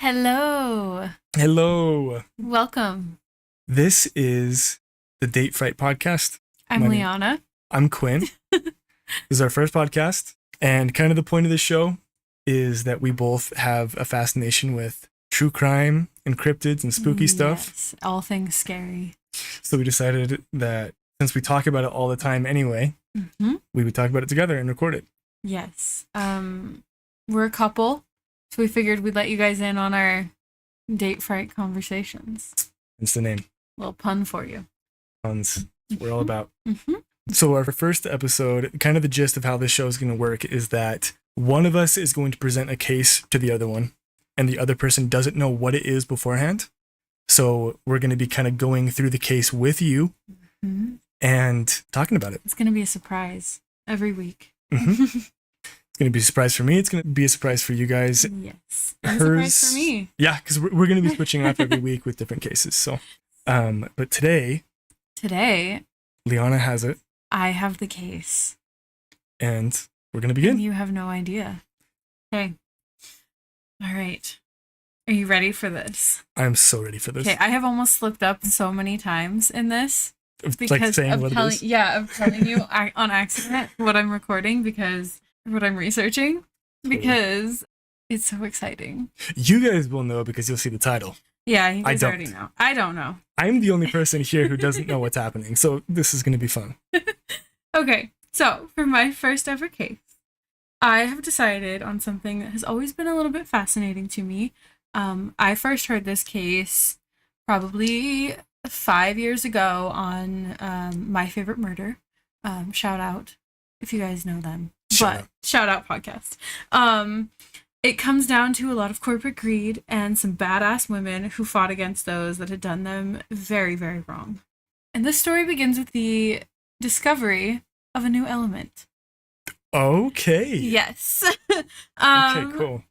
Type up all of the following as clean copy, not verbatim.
Hello. Hello. Welcome. This is the Date Fright podcast. I'm Leonna. I'm Quinn. This is our first podcast. And kind of the point of the show is that we both have a fascination with true crime and cryptids and spooky stuff. Yes, all things scary. So we decided that since we talk about it all the time anyway, we would talk about it together and record it. Yes. We're a couple, so we figured we'd let you guys in on our date fright conversations. It's the name. A little pun for you. Puns. We're all about. So our first episode, kind of the gist of how this show is going to work is that one of us is going to present a case to the other one, and the other person doesn't know what it is beforehand. So we're going to be kind of going through the case with you and talking about it. It's going to be a surprise every week. It's going to be a surprise for me. It's going to be a surprise for you guys. Yes. And a surprise for me. Yeah, because we're going to be switching up every week with different cases. So, but today, Leonna has it. I have the case. And we're going to begin. And you have no idea. Okay. All right. Are you ready for this? I'm so ready for this. Okay, I have almost slipped up so many times in this. Because like saying what it is? Yeah, of telling you on accident what I'm recording what I'm researching, because it's so exciting. You guys will know because you'll see the title. Yeah, you guys already know. I don't know. I'm the only person here who doesn't know what's happening, so this is going to be fun. Okay, so for my first ever case, I have decided on something that has always been a little bit fascinating to me. I first heard this case probably 5 years ago on My Favorite Murder. Shout out if you guys know them. Shout out podcast. It comes down to a lot of corporate greed and some badass women who fought against those that had done them very, very wrong. And this story begins with the discovery of a new element. Okay. Yes. Okay, cool.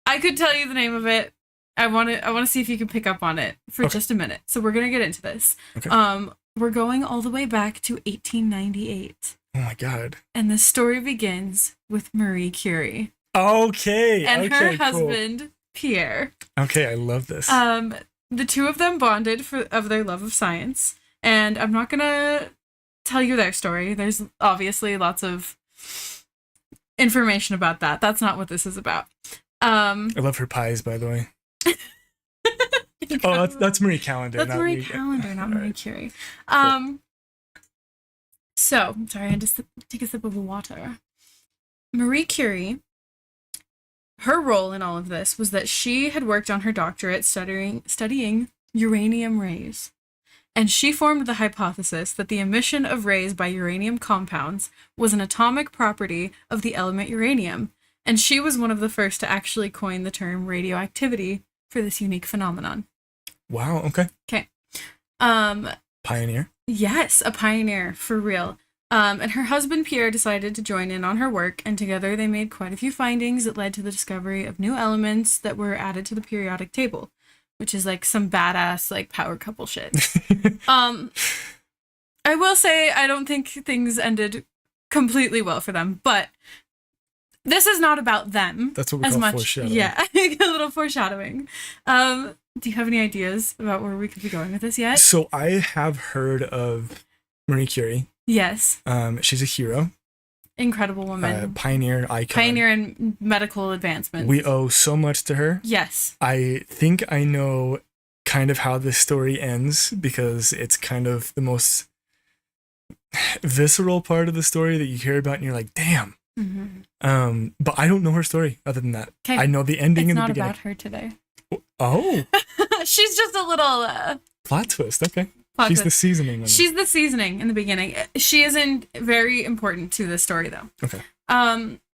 I could tell you the name of it. I want to see if you can pick up on it for just a minute. So we're going to get into this. Okay. We're going all the way back to 1898. Oh my God. And the story begins with Marie Curie. Okay. And her husband, Pierre. Okay, I love this. The two of them bonded of their love of science. And I'm not going to tell you their story. There's obviously lots of information about that. That's not what this is about. I love her pies, by the way. That's Marie Callender. That's Marie Callender, not Marie Curie. So, sorry, I had to take a sip of water. Marie Curie, her role in all of this was that she had worked on her doctorate studying uranium rays. And she formed the hypothesis that the emission of rays by uranium compounds was an atomic property of the element uranium. And she was one of the first to actually coin the term radioactivity for this unique phenomenon. Wow, okay. Okay. Pioneer. Yes, a pioneer, for real. And her husband, Pierre, decided to join in on her work, and together they made quite a few findings that led to the discovery of new elements that were added to the periodic table, which is like some badass, like, power couple shit. I will say, I don't think things ended completely well for them, but this is not about them. That's what we call foreshadowing. Yeah, a little foreshadowing. Do you have any ideas about where we could be going with this yet? So I have heard of Marie Curie. Yes. She's a hero. Incredible woman. Pioneer, icon. Pioneer in medical advancements. We owe so much to her. Yes. I think I know kind of how this story ends because it's kind of the most visceral part of the story that you hear about and you're like, damn. But I don't know her story other than that. Okay. I know the ending in the beginning. It's not about her today. Oh. She's just a little plot twist. Okay. She's the seasoning. She's the seasoning in the beginning. She isn't very important to the story though. Okay.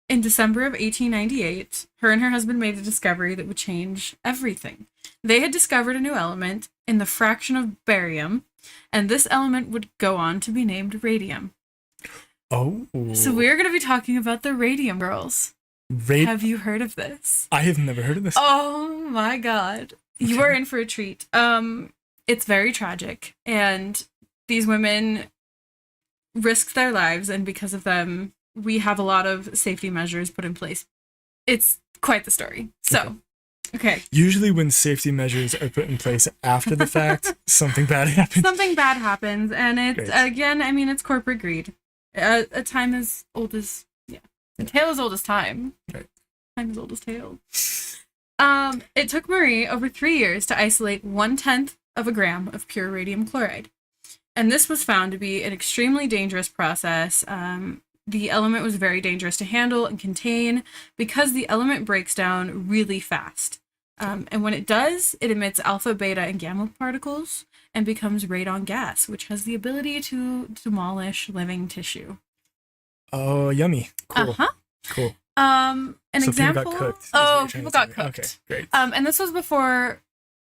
In December of 1898, her and her husband made a discovery that would change everything. They had discovered a new element in the fraction of barium, and this element would go on to be named radium. Oh. So we're going to be talking about the Radium Girls. Have you heard of this? I have never heard of this. Oh my God. Okay. You are in for a treat. It's very tragic, and these women risked their lives, and because of them, we have a lot of safety measures put in place. It's quite the story. So, Okay. Usually when safety measures are put in place after the fact, something bad happens. Something bad happens, and it's, Great. again, I mean, it's corporate greed. A time as old as, a tale as old as time. Right. Time as old as tale. It took Marie over 3 years to isolate 1/10 of a gram of pure radium chloride. And this was found to be an extremely dangerous process. The element was very dangerous to handle and contain because the element breaks down really fast. And when it does, it emits alpha, beta, and gamma particles and becomes radon gas, which has the ability to demolish living tissue. Oh, yummy. Cool. Uh-huh. Cool. An So example. people got cooked. People got cooked. Okay, great. And this was before,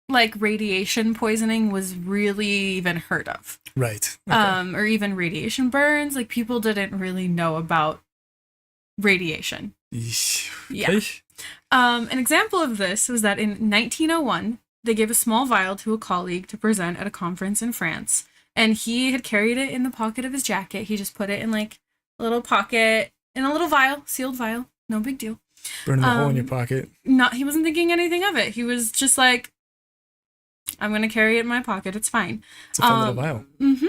like, radiation poisoning was really even heard of. Right. Okay. Or even radiation burns. Like, people didn't really know about radiation. Yeah. Okay. An example of this was that in 1901, they gave a small vial to a colleague to present at a conference in France. And he had carried it in the pocket of his jacket. He just put it in, like, a little pocket, in a little vial, sealed vial. No big deal. Burning the hole in your pocket. He wasn't thinking anything of it. He was just like, I'm going to carry it in my pocket. It's fine. It's a fun little vial. Mm-hmm.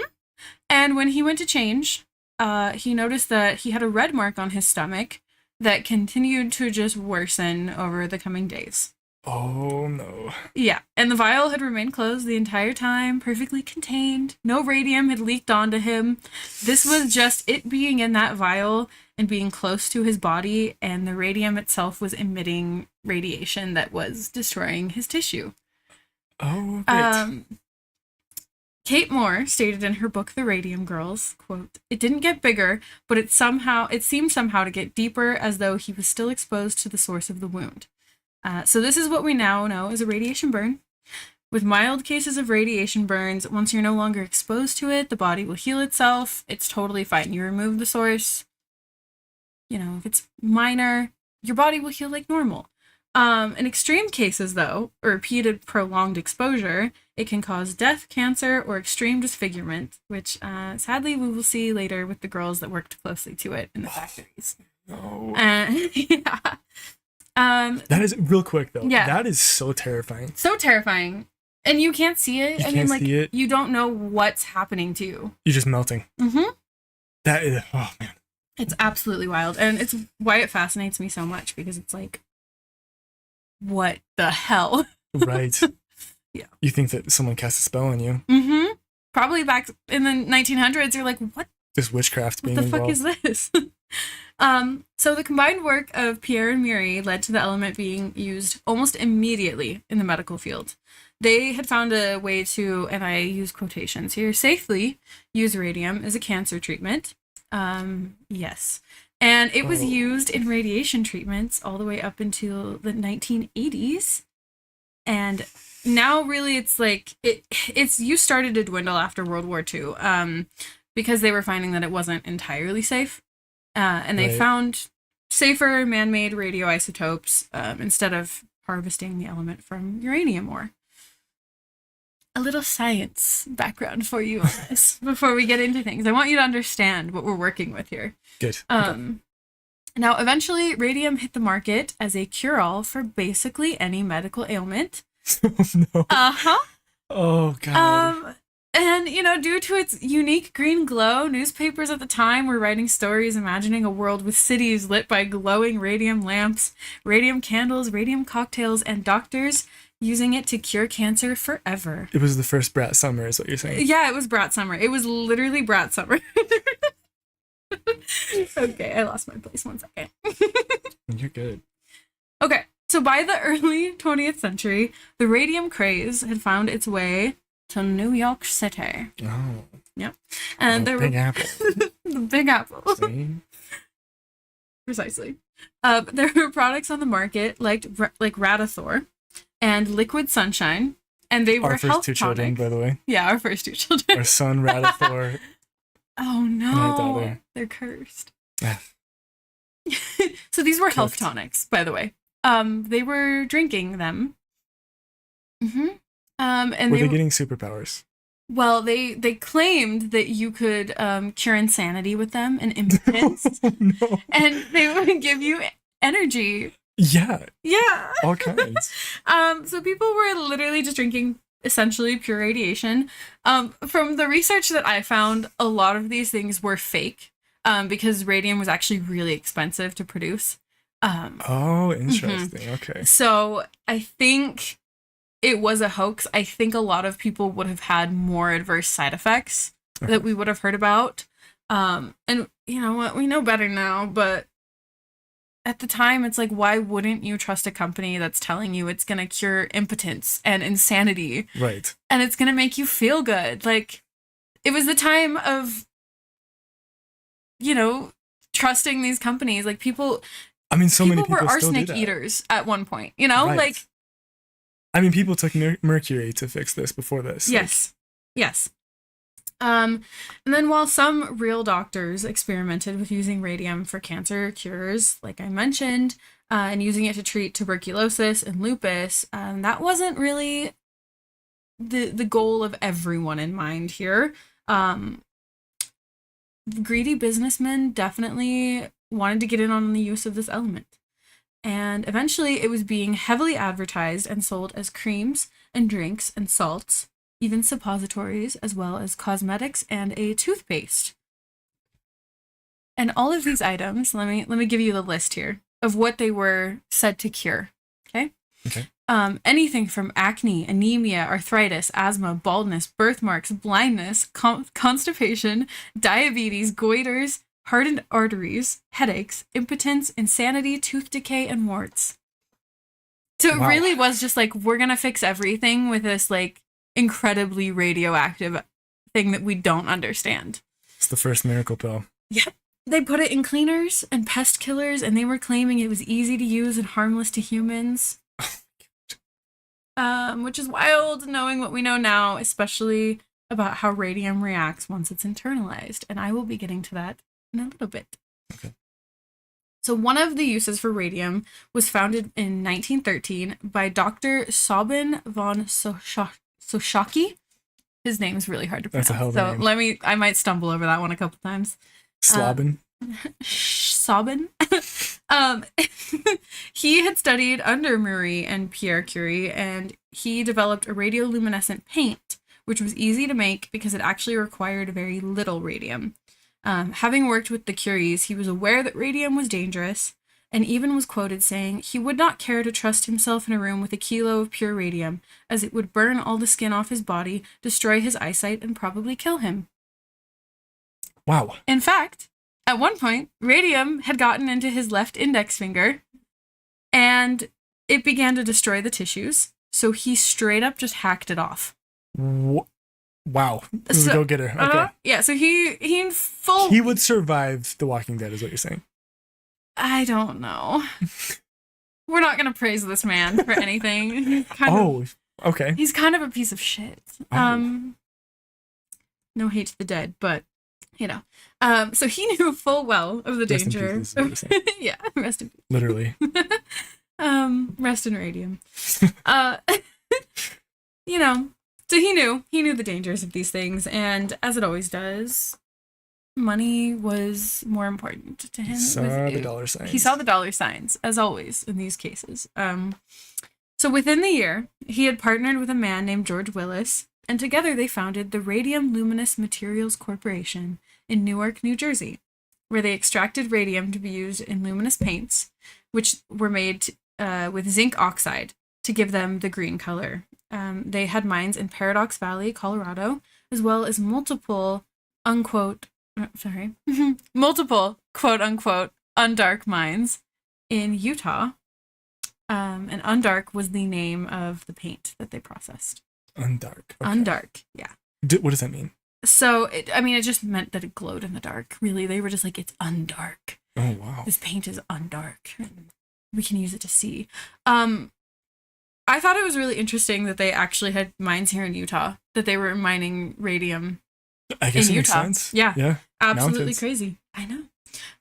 And when he went to change, he noticed that he had a red mark on his stomach that continued to just worsen over the coming days. Oh, no. Yeah. And the vial had remained closed the entire time, perfectly contained. No radium had leaked onto him. This was just it being in that vial and being close to his body, and the radium itself was emitting radiation that was destroying his tissue. Oh, great. Kate Moore stated in her book, The Radium Girls, quote, "It didn't get bigger, but it seemed somehow to get deeper, as though he was still exposed to the source of the wound. So this is what we now know as a radiation burn. With mild cases of radiation burns, once you're no longer exposed to it, the body will heal itself. It's totally fine. You remove the source. You know, if it's minor, your body will heal like normal. In extreme cases, though, or repeated prolonged exposure, it can cause death, cancer, or extreme disfigurement, which sadly we will see later with the girls that worked closely to it in the factories." No. Yeah. That is real quick though. Yeah. That is so terrifying. So terrifying. And you can't see it. You can't see it. You don't know what's happening to you. You're just melting. Mm-hmm. That is, oh man. It's absolutely wild. And it's why it fascinates me so much, because it's like, what the hell? Right. Yeah. You think that someone cast a spell on you. Mm-hmm. Probably back in the 1900s, you're like, what There's witchcraft being the involved. fuck is this? So the combined work of Pierre and Curie led to the element being used almost immediately in the medical field. They had found a way to, and I use quotations here, safely use radium as a cancer treatment. Yes. And it was used in radiation treatments all the way up until the 1980s. And now really it's like, it's use started to dwindle after World War II, because they were finding that it wasn't entirely safe. And they found safer man-made radioisotopes instead of harvesting the element from uranium ore. A little science background for you on this before we get into things. I want you to understand what we're working with here. Good. Now, eventually, radium hit the market as a cure-all for basically any medical ailment. Oh, no. Uh-huh. Oh, God. And, you know, due to its unique green glow, newspapers at the time were writing stories imagining a world with cities lit by glowing radium lamps, radium candles, radium cocktails, and doctors using it to cure cancer forever. It was the first Brat Summer, is what you're saying. Yeah, it was Brat Summer. It was literally Brat Summer. Okay, I lost my place 1 second. You're good. Okay, so by the early 20th century, the radium craze had found its way to New York City. Oh. Yep. And there Big were Apple. the Big Apple. See? Precisely. There were products on the market like Radithor and Liquid Sunshine, and they were Our first health two children, tonic. by the way. Yeah, our first two children. Our son, Radithor. Oh And our no, daughter. they're cursed. Ah. So these were health Cursed. tonics, by the way. They were drinking them. Mm-hmm. And Were they getting superpowers? well, they claimed that you could cure insanity with them and impotence, Oh, no. and they would give you energy Yeah, Yeah. all kinds. So people were literally just drinking essentially pure radiation. From the research that I found, a lot of these things were fake, because radium was actually really expensive to produce. Oh, interesting. Okay. So I think it was a hoax. I think a lot of people would have had more adverse side effects that we would have heard about. And you know what? We know better now, but at the time, it's like, why wouldn't you trust a company that's telling you it's going to cure impotence and insanity? Right. And it's going to make you feel good. Like, it was the time of, trusting these companies. Like, people. I mean, so many people were still do arsenic that. eaters at one point, Right. Like. I mean, people took mercury to fix this before this. Yes. Yes. And then while some real doctors experimented with using radium for cancer cures, like I mentioned, and using it to treat tuberculosis and lupus, that wasn't really the goal of everyone in mind here. Greedy businessmen definitely wanted to get in on the use of this element. And eventually it was being heavily advertised and sold as creams and drinks and salts, even suppositories, as well as cosmetics and a toothpaste. And all of these items, let me give you the list here of what they were said to cure. Okay. Anything from acne, anemia, arthritis, asthma, baldness, birthmarks, blindness, constipation, diabetes, goiters, hardened arteries, headaches, impotence, insanity, tooth decay, and warts. So it really was just like, we're gonna fix everything with this like incredibly radioactive thing that we don't understand. It's the first miracle pill. Yep. They put it in cleaners and pest killers, and they were claiming it was easy to use and harmless to humans. Which is wild, knowing what we know now, especially about how radium reacts once it's internalized. And I will be getting to that in a little bit. Okay. So one of the uses for radium was founded in 1913 by Dr. Sabin von Soschaki. His name is really hard to pronounce. That's a hell of a name. I might stumble over that one a couple times. Slobin? Sabin? He had studied under Marie and Pierre Curie, and he developed a radioluminescent paint, which was easy to make because it actually required very little radium. Having worked with the Curies, he was aware that radium was dangerous, and even was quoted saying he would not care to trust himself in a room with a kilo of pure radium, as it would burn all the skin off his body, destroy his eyesight, and probably kill him. Wow. In fact, at one point, radium had gotten into his left index finger, and it began to destroy the tissues, so he straight up just hacked it off. Wow. So, go get her. Okay. Yeah, so he would survive The Walking Dead, is what you're saying. I don't know. We're not going to praise this man for anything. Okay. He's kind of a piece of shit. No hate to the dead, but, so he knew full well of the danger. Yeah, rest in peace. Literally. Rest in radium. So he knew the dangers of these things, and as it always does, money was more important to him. He saw the dollar signs. He saw the dollar signs, as always in these cases. So within the year, he had partnered with a man named George Willis, and together they founded the Radium Luminous Materials Corporation in Newark, New Jersey, where they extracted radium to be used in luminous paints, which were made with zinc oxide to give them the green color. They had mines in Paradox Valley, Colorado, as well as multiple quote unquote undark mines in Utah. And undark was the name of the paint that they processed. Undark. Okay. Undark, yeah. What does that mean? So, it just meant that it glowed in the dark. Really, they were just like, it's undark. Oh, wow. This paint is undark. And we can use it to see. I thought it was really interesting that they actually had mines here in Utah, that they were mining radium I guess in it Utah. makes sense. Yeah. Absolutely Mountains. Crazy. I know.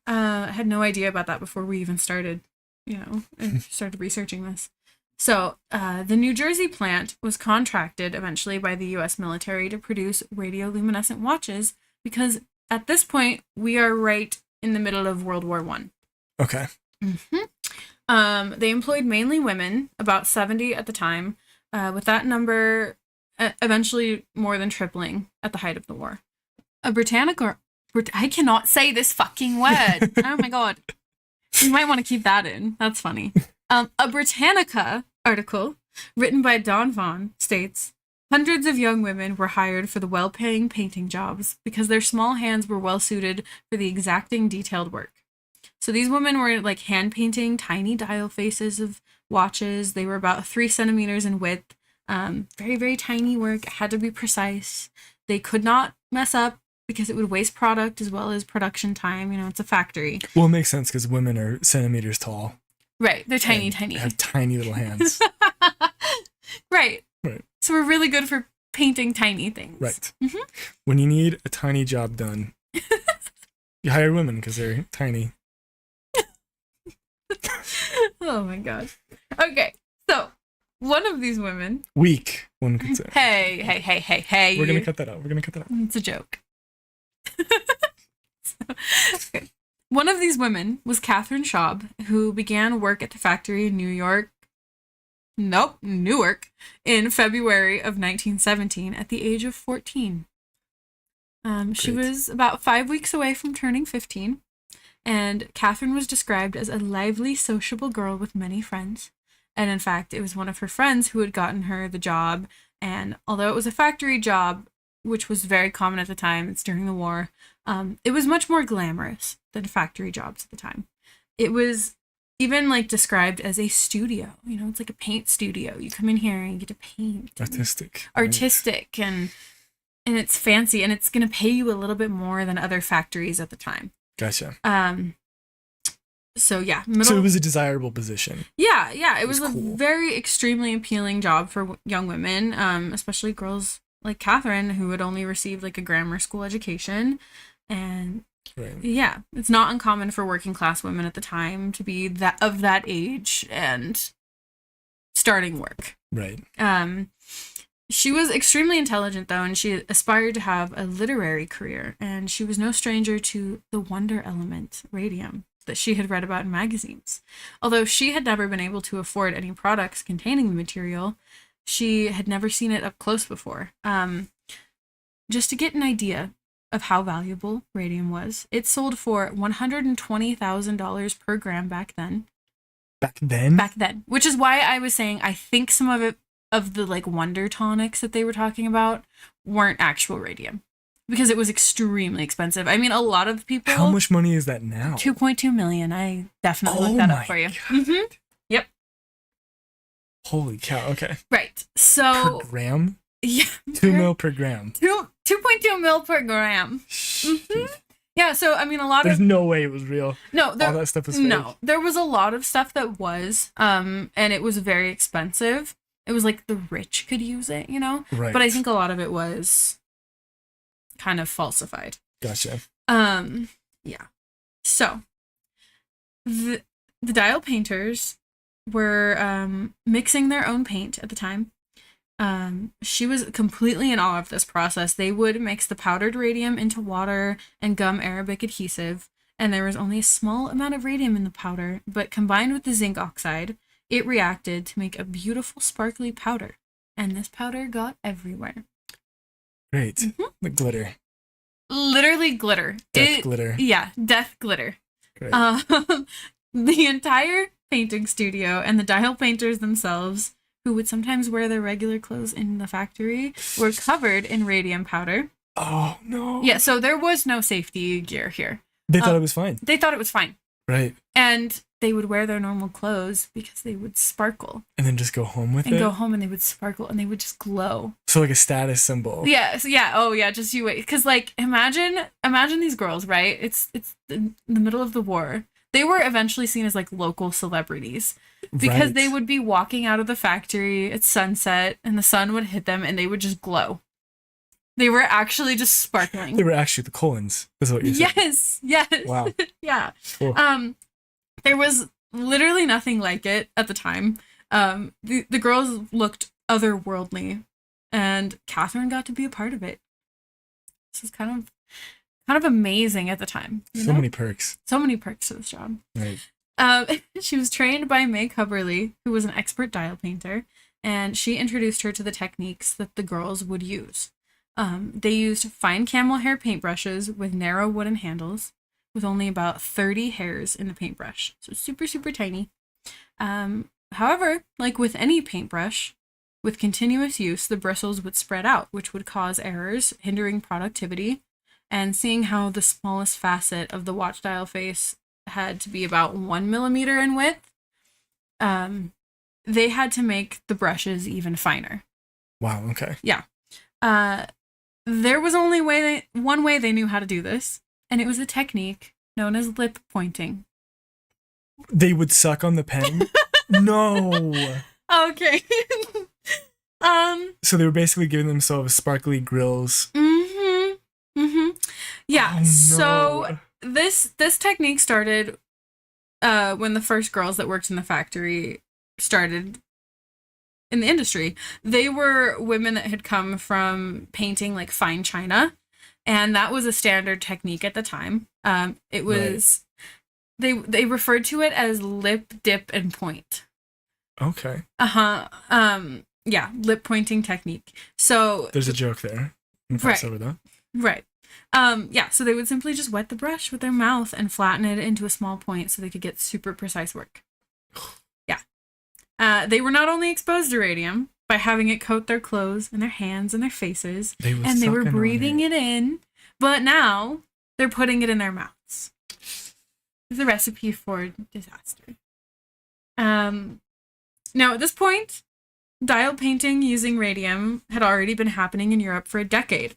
I had no idea about that before we even started, and started researching this. So the New Jersey plant was contracted eventually by the U.S. military to produce radioluminescent watches because at this point we are right in the middle of World War I. Okay. Mm-hmm. They employed mainly women, about 70 at the time, with that number eventually more than tripling at the height of the war. A Britannica... I cannot say this fucking word. Oh my god. You might want to keep that in. That's funny. A Britannica article written by Don Vaughan states, hundreds of young women were hired for the well-paying painting jobs because their small hands were well-suited for the exacting detailed work. So these women were like hand-painting tiny dial faces of watches. They were about 3 centimeters in width. Very, very tiny work. It had to be precise. They could not mess up because it would waste product as well as production time. You know, it's a factory. Well, it makes sense because women are centimeters tall. Right. They're tiny, tiny. Have tiny little hands. Right. Right. So we're really good for painting tiny things. Right. Mm-hmm. When you need a tiny job done, you hire women because they're tiny. Oh my god. Okay. So one of these women. Weak, one could say. Hey. We're going to cut that out. It's a joke. Okay. One of these women was Catherine Schaub, who began work at the factory in Newark, in February of 1917 at the age of 14. She was about 5 weeks away from turning 15, and Catherine was described as a lively, sociable girl with many friends. And in fact, it was one of her friends who had gotten her the job, and although it was a factory job, which was very common at the time, it's during the war, it was much more glamorous than factory jobs at the time. It was even like described as a studio. You know, it's like a paint studio. You come in here and you get to paint. Artistic. And it's fancy, and it's going to pay you a little bit more than other factories at the time. Gotcha. So yeah. So it was a desirable position. Yeah. It was cool. A very extremely appealing job for young women, especially girls like Catherine, who had only received like a grammar school education. And right. Yeah, it's not uncommon for working class women at the time to be of that age and starting work. Right. She was extremely intelligent, though, and she aspired to have a literary career, and she was no stranger to the wonder element, radium, that she had read about in magazines. Although she had never been able to afford any products containing the material, she had never seen it up close before. Just to get an idea of how valuable radium was, it sold for $120,000 per gram back then. Back then? Which is why I was saying I think some of the like wonder tonics that they were talking about weren't actual radium, because it was extremely expensive. I mean, a lot of people... How much money is that now? 2.2 million. I definitely looked that up for you. Mm-hmm. Yep. Holy cow. Okay. Right. So... Per gram? Yeah. 2 mil per gram. 2.2 mil per gram. Mm-hmm. Yeah, so, I mean, There's no way it was real. No. All that stuff was fake. No. There was a lot of stuff that was, and it was very expensive. It was like the rich could use it, you know? Right. But I think a lot of it was kind of falsified. Gotcha. Yeah. So, the dial painters were mixing their own paint at the time. She was completely in awe of this process. They would mix the powdered radium into water and gum Arabic adhesive, and there was only a small amount of radium in the powder, but combined with the zinc oxide, it reacted to make a beautiful sparkly powder, and this powder got everywhere. Great. Mm-hmm. The glitter. Literally glitter. Death glitter. Yeah, death glitter. Great. The entire painting studio and the dial painters themselves, who would sometimes wear their regular clothes in the factory, were covered in radium powder. Oh, no. Yeah, so there was no safety gear here. They thought it was fine. They thought it was fine. Right. And they would wear their normal clothes because they would sparkle. And then just go home with it? And go home and they would sparkle and they would just glow. So like a status symbol. Yeah. So yeah. Oh yeah. Just you wait. Because like imagine these girls, right? It's the middle of the war. They were eventually seen as like local celebrities because they would be walking out of the factory at sunset and the sun would hit them and they would just glow. They were actually just sparkling. They were actually the Cullens, is what you're saying. Yes. Wow. Yeah. Cool. There was literally nothing like it at the time. The girls looked otherworldly, and Catherine got to be a part of it. This is kind of amazing at the time. So many perks. So many perks to this job. Right. She was trained by May Cubberley, who was an expert dial painter, and she introduced her to the techniques that the girls would use. They used fine camel hair paintbrushes with narrow wooden handles, with only about 30 hairs in the paintbrush, so super, super tiny. However, like with any paintbrush, with continuous use, the bristles would spread out, which would cause errors, hindering productivity. And seeing how the smallest facet of the watch dial face had to be about 1 millimeter in width, they had to make the brushes even finer. Wow, okay. Yeah. There was only one way they knew how to do this, and it was a technique known as lip pointing. They would suck on the pen? No. Okay. So they were basically giving themselves sparkly grills. Yeah. Oh, no. So this technique started when the first girls that worked in the factory started in the industry. They were women that had come from painting like fine china, and that was a standard technique at the time. It was they referred to it as lip, dip, and point. Okay. Yeah, lip pointing technique. So there's a joke there. Right. Over that. Right. Yeah, so they would simply just wet the brush with their mouth and flatten it into a small point so they could get super precise work. Yeah. They were not only exposed to radium by having it coat their clothes and their hands and their faces, they were breathing it in, but now they're putting it in their mouths. It's a recipe for disaster. Now, at this point, dial painting using radium had already been happening in Europe for a decade.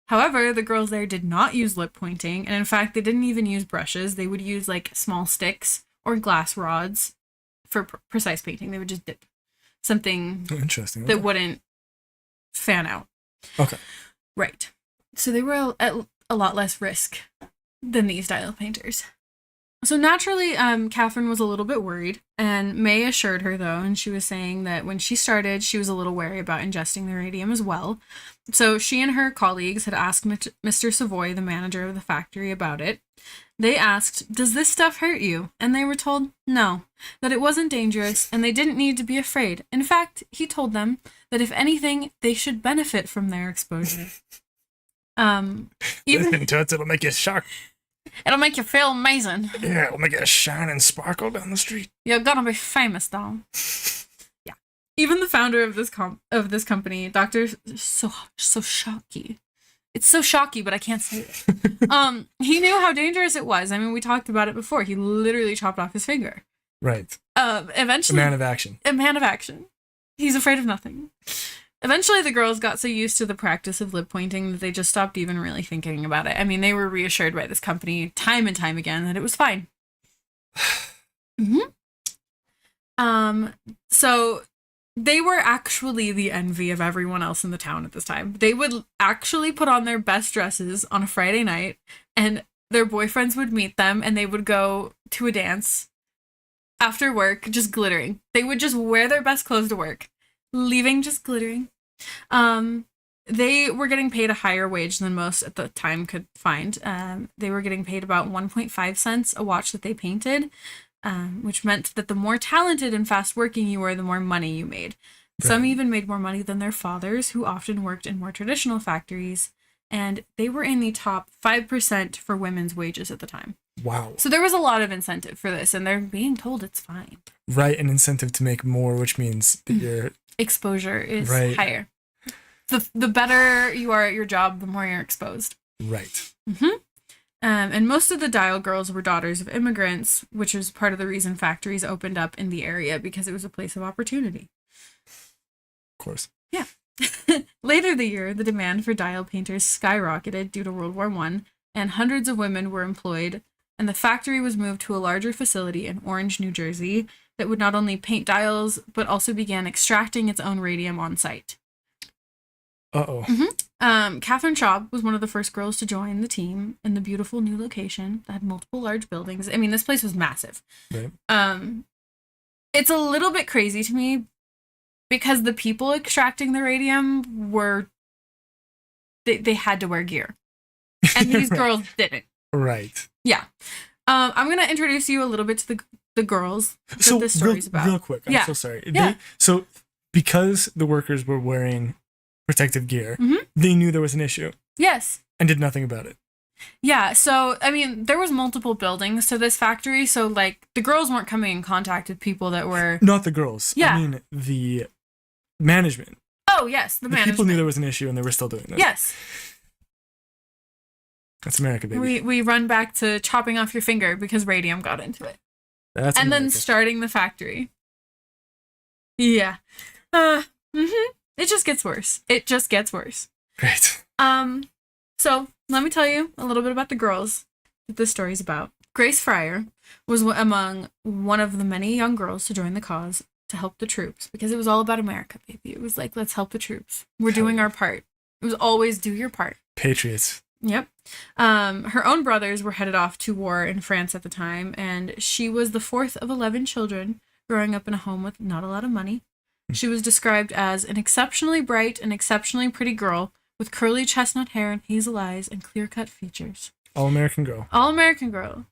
However, the girls there did not use lip pointing, and in fact, they didn't even use brushes. They would use like small sticks or glass rods for precise painting. They would just dip something interesting that wouldn't fan out. Okay. Right. So they were at a lot less risk than these dial painters. So naturally, Catherine was a little bit worried, and May assured her, though, and she was saying that when she started, she was a little wary about ingesting the radium as well. So she and her colleagues had asked Mr. Savoy, the manager of the factory, about it. They asked, "Does this stuff hurt you?" And they were told no, that it wasn't dangerous, and they didn't need to be afraid. In fact, he told them that if anything, they should benefit from their exposure. Listen to it, it'll make you shocked. It'll make you feel amazing. Yeah, it'll make it shine and sparkle down the street. You're gonna be famous, though. Yeah. Even the founder of this company, Dr. So Shocky. It's so shocky, but I can't say it. He knew how dangerous it was. I mean, we talked about it before. He literally chopped off his finger. Right. Eventually, a man of action. A man of action. He's afraid of nothing. Eventually, the girls got so used to the practice of lip pointing that they just stopped even really thinking about it. I mean, they were reassured by this company time and time again that it was fine. So they were actually the envy of everyone else in the town at this time. They would actually put on their best dresses on a Friday night, and their boyfriends would meet them, and they would go to a dance after work, just glittering. They would just wear their best clothes to work, leaving just glittering. They were getting paid a higher wage than most at the time could find. They were getting paid about 1.5 cents a watch that they painted, which meant that the more talented and fast working you were, the more money you made. Right. Some even made more money than their fathers, who often worked in more traditional factories, and they were in the top 5% for women's wages at the time. Wow. So there was a lot of incentive for this, and they're being told it's fine. Right, an incentive to make more, which means that your exposure is higher. The better you are at your job, the more you're exposed. Right. And most of the dial girls were daughters of immigrants, which was part of the reason factories opened up in the area, because it was a place of opportunity. Of course. Yeah. Later the year, the demand for dial painters skyrocketed due to World War I, and hundreds of women were employed, and the factory was moved to a larger facility in Orange, New Jersey, that would not only paint dials, but also began extracting its own radium on site. Uh-oh. Catherine Schaub was one of the first girls to join the team in the beautiful new location that had multiple large buildings. I mean, this place was massive. Right. It's a little bit crazy to me because the people extracting the radium were... They had to wear gear. And these girls didn't. Right. Yeah. I'm going to introduce you a little bit to the girls that So this story's about. real quick, I'm so sorry. Yeah. So because the workers were wearing protective gear, they knew there was an issue. Yes. And did nothing about it. Yeah, so, I mean, there was multiple buildings to this factory, so, like, the girls weren't coming in contact with people that were... Not the girls. Yeah. I mean, the management. Oh, yes, the management. People knew there was an issue, and they were still doing this. Yes. That's America, baby. We run back to chopping off your finger because radium got into it. That's and America. then starting the factory. Yeah. It just gets worse. It just gets worse. Great. So, let me tell you a little bit about the girls that this story's about. Grace Fryer was among one of the many young girls to join the cause to help the troops, because it was all about America, baby. It was like, let's help the troops. We're doing our part. It was always do your part. Patriots. Yep. Her own brothers were headed off to war in France at the time, and she was the fourth of 11 children growing up in a home with not a lot of money. She was described as an exceptionally bright and exceptionally pretty girl with curly chestnut hair and hazel eyes and clear-cut features. All-American girl. All-American girl.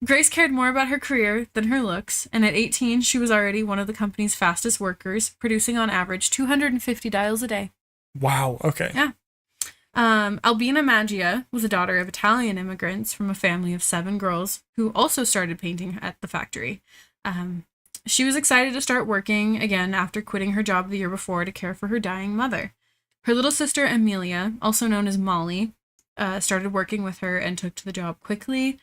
Grace cared more about her career than her looks, and at 18, she was already one of the company's fastest workers, producing on average 250 dials a day. Wow, okay. Yeah. Albina Maggia was a daughter of Italian immigrants from a family of 7 girls who also started painting at the factory. She was excited to start working again after quitting her job the year before to care for her dying mother. Her little sister Amelia, also known as Molly, started working with her and took to the job quickly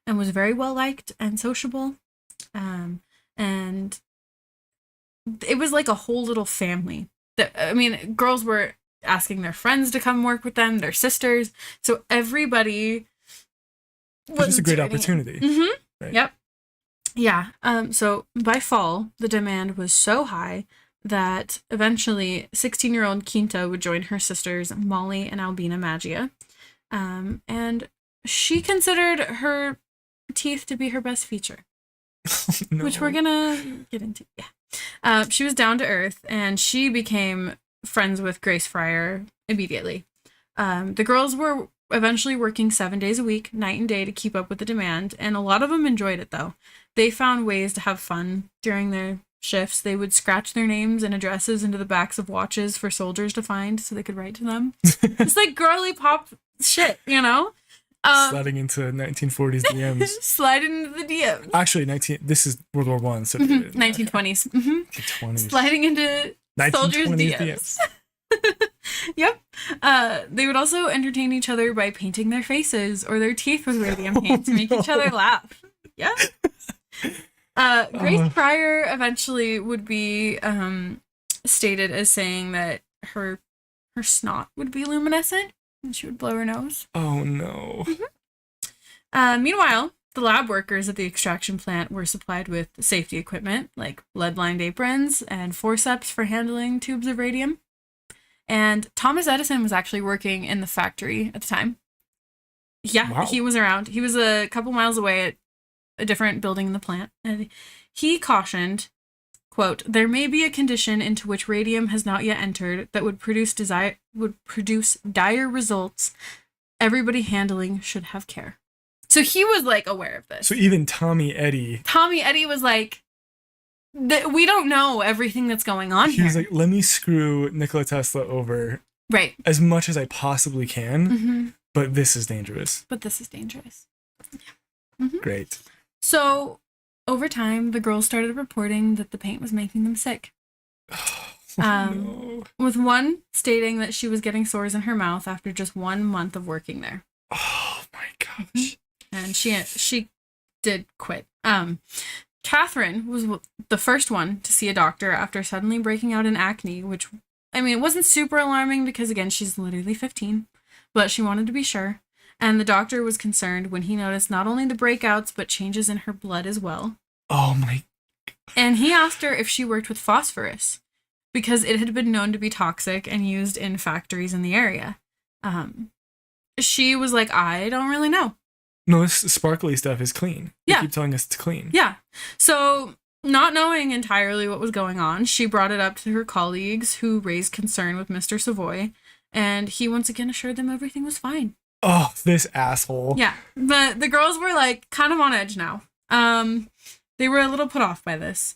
and was very well liked and sociable. And it was like a whole little family. Girls were asking their friends to come work with them, their sisters. So everybody was just a great opportunity. Right. Yep. Yeah. So by fall, the demand was so high that eventually 16-year-old Quinta would join her sisters, Molly and Albina Maggia. And she considered her teeth to be her best feature. No. Which we're gonna get into. Yeah. She was down to earth, and she became friends with Grace Fryer immediately. The girls were eventually working 7 days a week, night and day, to keep up with the demand, and a lot of them enjoyed it, though. They found ways to have fun during their shifts. They would scratch their names and addresses into the backs of watches for soldiers to find so they could write to them. It's like girly pop shit, you know? Sliding into 1940s DMs. Sliding into the DMs. Actually, this is World War One, so 1920s. 1920s. Sliding into soldiers' DMs. Yep. They would also entertain each other by painting their faces or their teeth with radium paint to make each other laugh. Yeah. Grace Fryer eventually would be stated as saying that her snot would be luminescent and she would blow her nose. Oh no. Meanwhile, the lab workers at the extraction plant were supplied with safety equipment like lead-lined aprons and forceps for handling tubes of radium. And Thomas Edison was actually working in the factory at the time. Yeah, wow. He was around. He was a couple miles away at a different building in the plant. And he cautioned, quote, "There may be a condition into which radium has not yet entered that would produce dire results. Everybody handling should have care." So he was like aware of this. So even Tommy Eddy was like, we don't know everything that's going on here. He was like, let me screw Nikola Tesla over as much as I possibly can, but this is dangerous. Mm-hmm. Great. So over time, the girls started reporting that the paint was making them sick. No. With one stating that she was getting sores in her mouth after just 1 month of working there. Oh my gosh. And she did quit. Catherine was the first one to see a doctor after suddenly breaking out in acne, which, I mean, it wasn't super alarming because, again, she's literally 15, but she wanted to be sure. And the doctor was concerned when he noticed not only the breakouts, but changes in her blood as well. Oh my. And he asked her if she worked with phosphorus because it had been known to be toxic and used in factories in the area. She was like, I don't really know. No, this sparkly stuff is clean. You keep telling us it's clean. Yeah. So, not knowing entirely what was going on, she brought it up to her colleagues who raised concern with Mr. Savoy, and he once again assured them everything was fine. Oh, this asshole. Yeah. But the girls were like kind of on edge now. They were a little put off by this.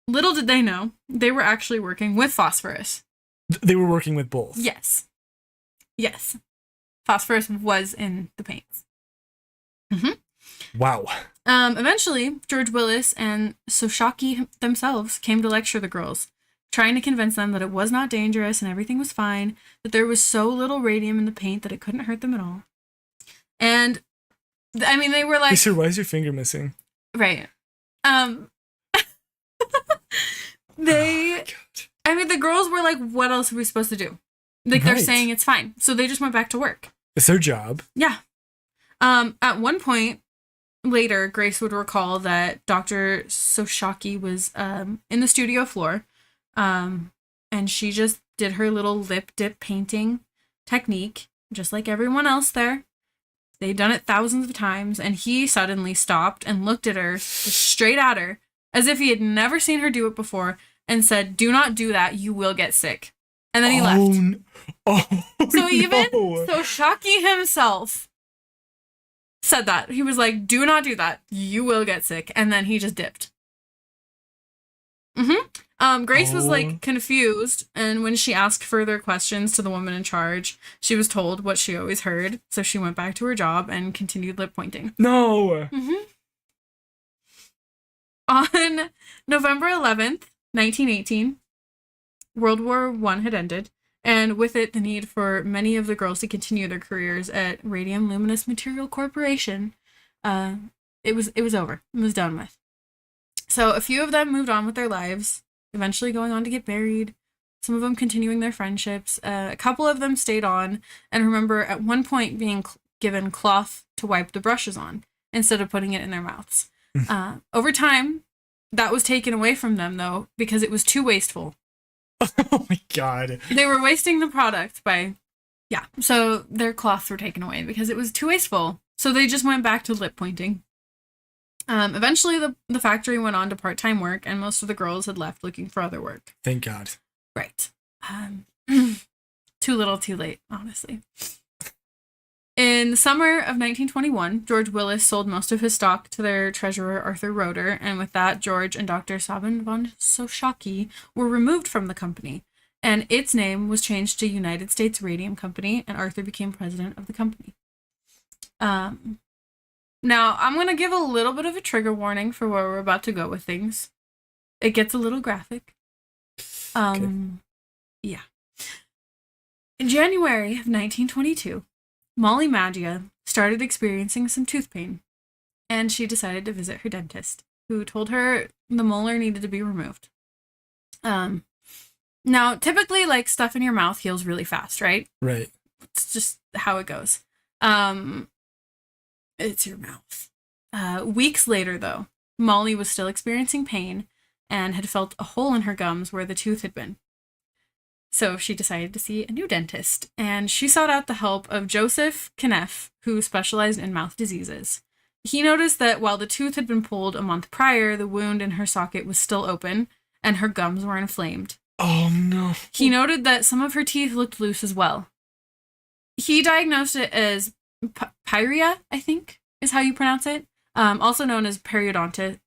Little did they know, they were actually working with phosphorus. They were working with both. Yes. Yes. Phosphorus was in the paints. Wow. Eventually, George Willis and Soshaki themselves came to lecture the girls, trying to convince them that it was not dangerous and everything was fine, that there was so little radium in the paint that it couldn't hurt them at all. And, I mean, they were like... Hey, sir, why is your finger missing? Right. I mean, the girls were like, what else are we supposed to do? Like, they're saying it's fine. So they just went back to work. It's their job. Yeah. At one point later, Grace would recall that Dr. Soshaki was in the studio floor, and she just did her little lip dip painting technique, just like everyone else there. They'd done it thousands of times, and he suddenly stopped and looked at her, straight at her, as if he had never seen her do it before, and said, "Do not do that, you will get sick." And then he left. Even Soshaki himself said that. He was like, "Do not do that, you will get sick." And then he just dipped. Grace was like confused, and when she asked further questions to the woman in charge, she was told what she always heard, so she went back to her job and continued lip pointing. No! On November 11th, 1918, World War I had ended, and with it, the need for many of the girls to continue their careers at Radium Luminous Material Corporation, it was over. It was done with. So a few of them moved on with their lives, eventually going on to get married, some of them continuing their friendships. A couple of them stayed on, and remember at one point being given cloth to wipe the brushes on, instead of putting it in their mouths. Over time, that was taken away from them, though, because it was too wasteful. Oh my god. They were wasting the product by... Yeah, so their cloths were taken away because it was too wasteful. So they just went back to lip pointing. Eventually, the factory went on to part-time work, and most of the girls had left looking for other work. Thank God. Right. Too little, too late, honestly. In the summer of 1921, George Willis sold most of his stock to their treasurer, Arthur Roeder, and with that, George and Dr. Sabin von Soshaki were removed from the company, and its name was changed to United States Radium Company, and Arthur became president of the company. Now, I'm going to give a little bit of a trigger warning for where we're about to go with things. It gets a little graphic. Okay. Yeah. In January of 1922, Molly Maggia started experiencing some tooth pain, and she decided to visit her dentist, who told her the molar needed to be removed. Now, typically, like, stuff in your mouth heals really fast, right? Right. It's just how it goes. It's your mouth. Weeks later, though, Molly was still experiencing pain and had felt a hole in her gums where the tooth had been. So she decided to see a new dentist, and she sought out the help of Joseph Kneff, who specialized in mouth diseases. He noticed that while the tooth had been pulled a month prior, the wound in her socket was still open, and her gums were inflamed. Oh, no. He noted that some of her teeth looked loose as well. He diagnosed it as pyria, I think, is how you pronounce it, also known as periodontitis.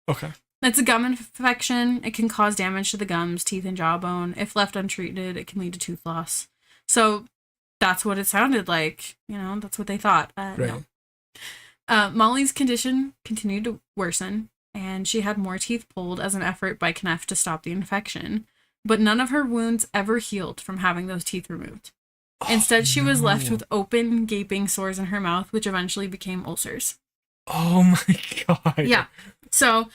Okay. It's a gum infection. It can cause damage to the gums, teeth, and jawbone. If left untreated, it can lead to tooth loss. So that's what it sounded like. You know, that's what they thought. Right. No. Molly's condition continued to worsen, and she had more teeth pulled as an effort by Kneff to stop the infection. But none of her wounds ever healed from having those teeth removed. Instead, she was left with open, gaping sores in her mouth, which eventually became ulcers. Oh my god. Yeah. So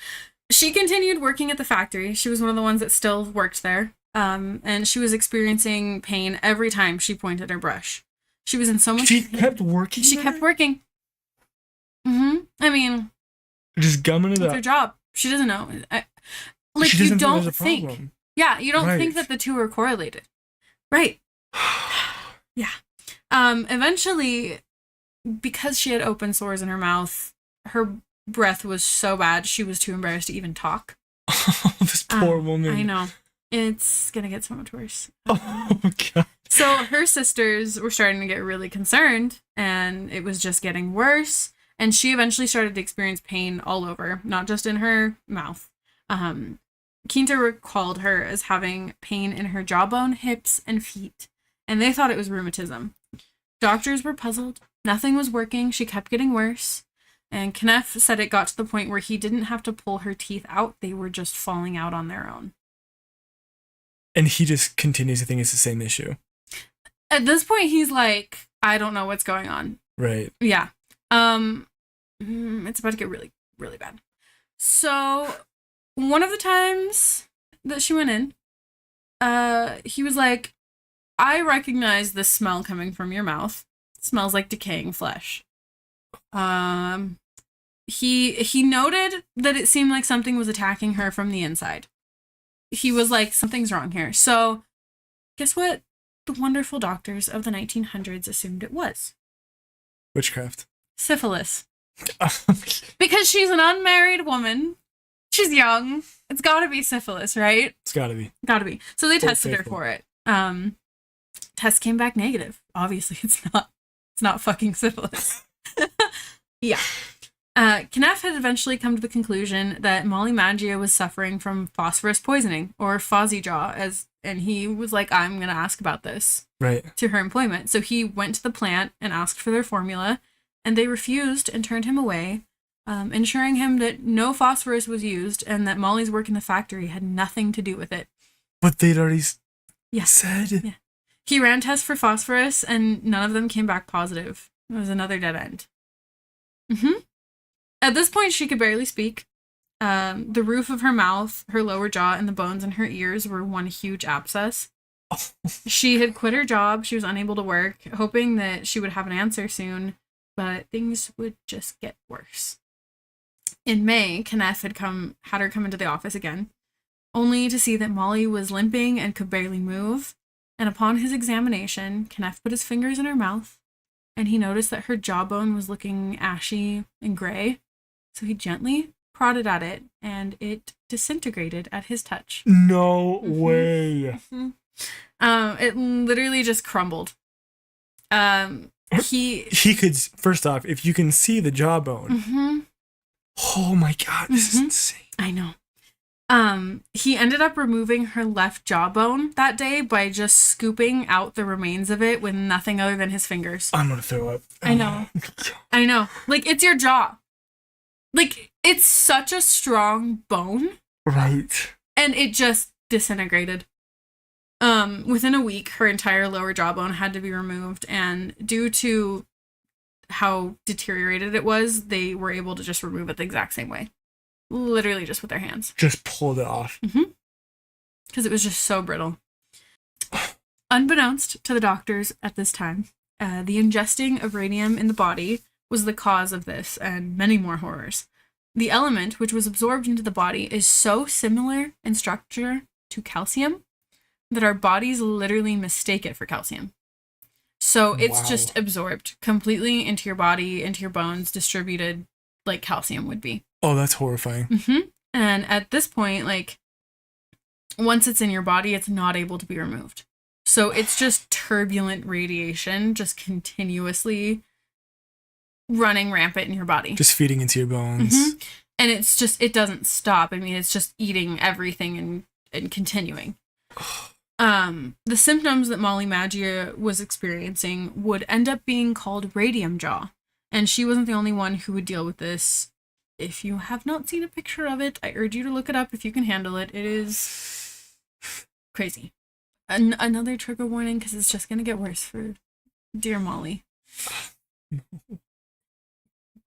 she continued working at the factory. She was one of the ones that still worked there. And she was experiencing pain every time she pointed her brush. She was in so much pain. She kept working? She kept working. I mean... Just gumming it it's up. her job. She doesn't know. She You doesn't don't think. think. Yeah, you don't think that the two are correlated. Right. Yeah. Eventually, because she had open sores in her mouth, her breath was so bad she was too embarrassed to even talk. This poor woman. I know. It's gonna get so much worse. Oh god. So her sisters were starting to get really concerned, and it was just getting worse. And she eventually started to experience pain all over, not just in her mouth. Quinta recalled her as having pain in her jawbone, hips, and feet, and they thought it was rheumatism. Doctors were puzzled. Nothing was working. She kept getting worse. And Kenneth said it got to the point where he didn't have to pull her teeth out. They were just falling out on their own. And he just continues to think it's the same issue. At this point, he's like, I don't know what's going on. Right. Yeah. It's about to get really, really bad. So one of the times that she went in, he was like, I recognize the smell coming from your mouth. It smells like decaying flesh. He noted that it seemed like something was attacking her from the inside. He was like, something's wrong here. So guess what the wonderful doctors of the 1900s assumed it was? Witchcraft. Syphilis. Because she's an unmarried woman. She's young. It's gotta be syphilis, right? It's gotta be. Gotta be. So they tested her for it. Test came back negative. Obviously, it's not fucking syphilis. Yeah. Kenneth had eventually come to the conclusion that Molly Maggio was suffering from phosphorus poisoning, or fozzie jaw, and he was like, I'm going to ask about this to her employment. So he went to the plant and asked for their formula, and they refused and turned him away, ensuring him that no phosphorus was used and that Molly's work in the factory had nothing to do with it. But they'd already said? Yeah. He ran tests for phosphorus, and none of them came back positive. It was another dead end. At this point, she could barely speak. The roof of her mouth, her lower jaw, and the bones in her ears were one huge abscess. She had quit her job. She was unable to work, hoping that she would have an answer soon, but things would just get worse. In May, Kenneth had her come into the office again, only to see that Molly was limping and could barely move. And upon his examination, Kenneth put his fingers in her mouth, and he noticed that her jawbone was looking ashy and gray. So he gently prodded at it, and it disintegrated at his touch. No way. It literally just crumbled. He could, first off, if you can see the jawbone. Oh my God, this is insane. I know. He ended up removing her left jawbone that day by just scooping out the remains of it with nothing other than his fingers. I'm gonna throw up. I know. I know. Like, it's your jaw. Like, it's such a strong bone. Right. And it just disintegrated. Within a week, her entire lower jawbone had to be removed, and due to how deteriorated it was, they were able to just remove it the exact same way. Literally just with their hands. Just pulled it off. Because it was just so brittle. Unbeknownst to the doctors at this time, the ingesting of radium in the body was the cause of this and many more horrors. The element, which was absorbed into the body, is so similar in structure to calcium that our bodies literally mistake it for calcium. So it's just absorbed completely into your body, into your bones, distributed like calcium would be. Oh, that's horrifying. And at this point, like, once it's in your body, it's not able to be removed. So it's just turbulent radiation, just continuously running rampant in your body. Just feeding into your bones. And it's just, it doesn't stop. I mean, it's just eating everything and continuing. The symptoms that Molly Maggio was experiencing would end up being called radium jaw. And she wasn't the only one who would deal with this. If you have not seen a picture of it, I urge you to look it up if you can handle it. It is crazy. Another trigger warning, because it's just going to get worse for dear Molly.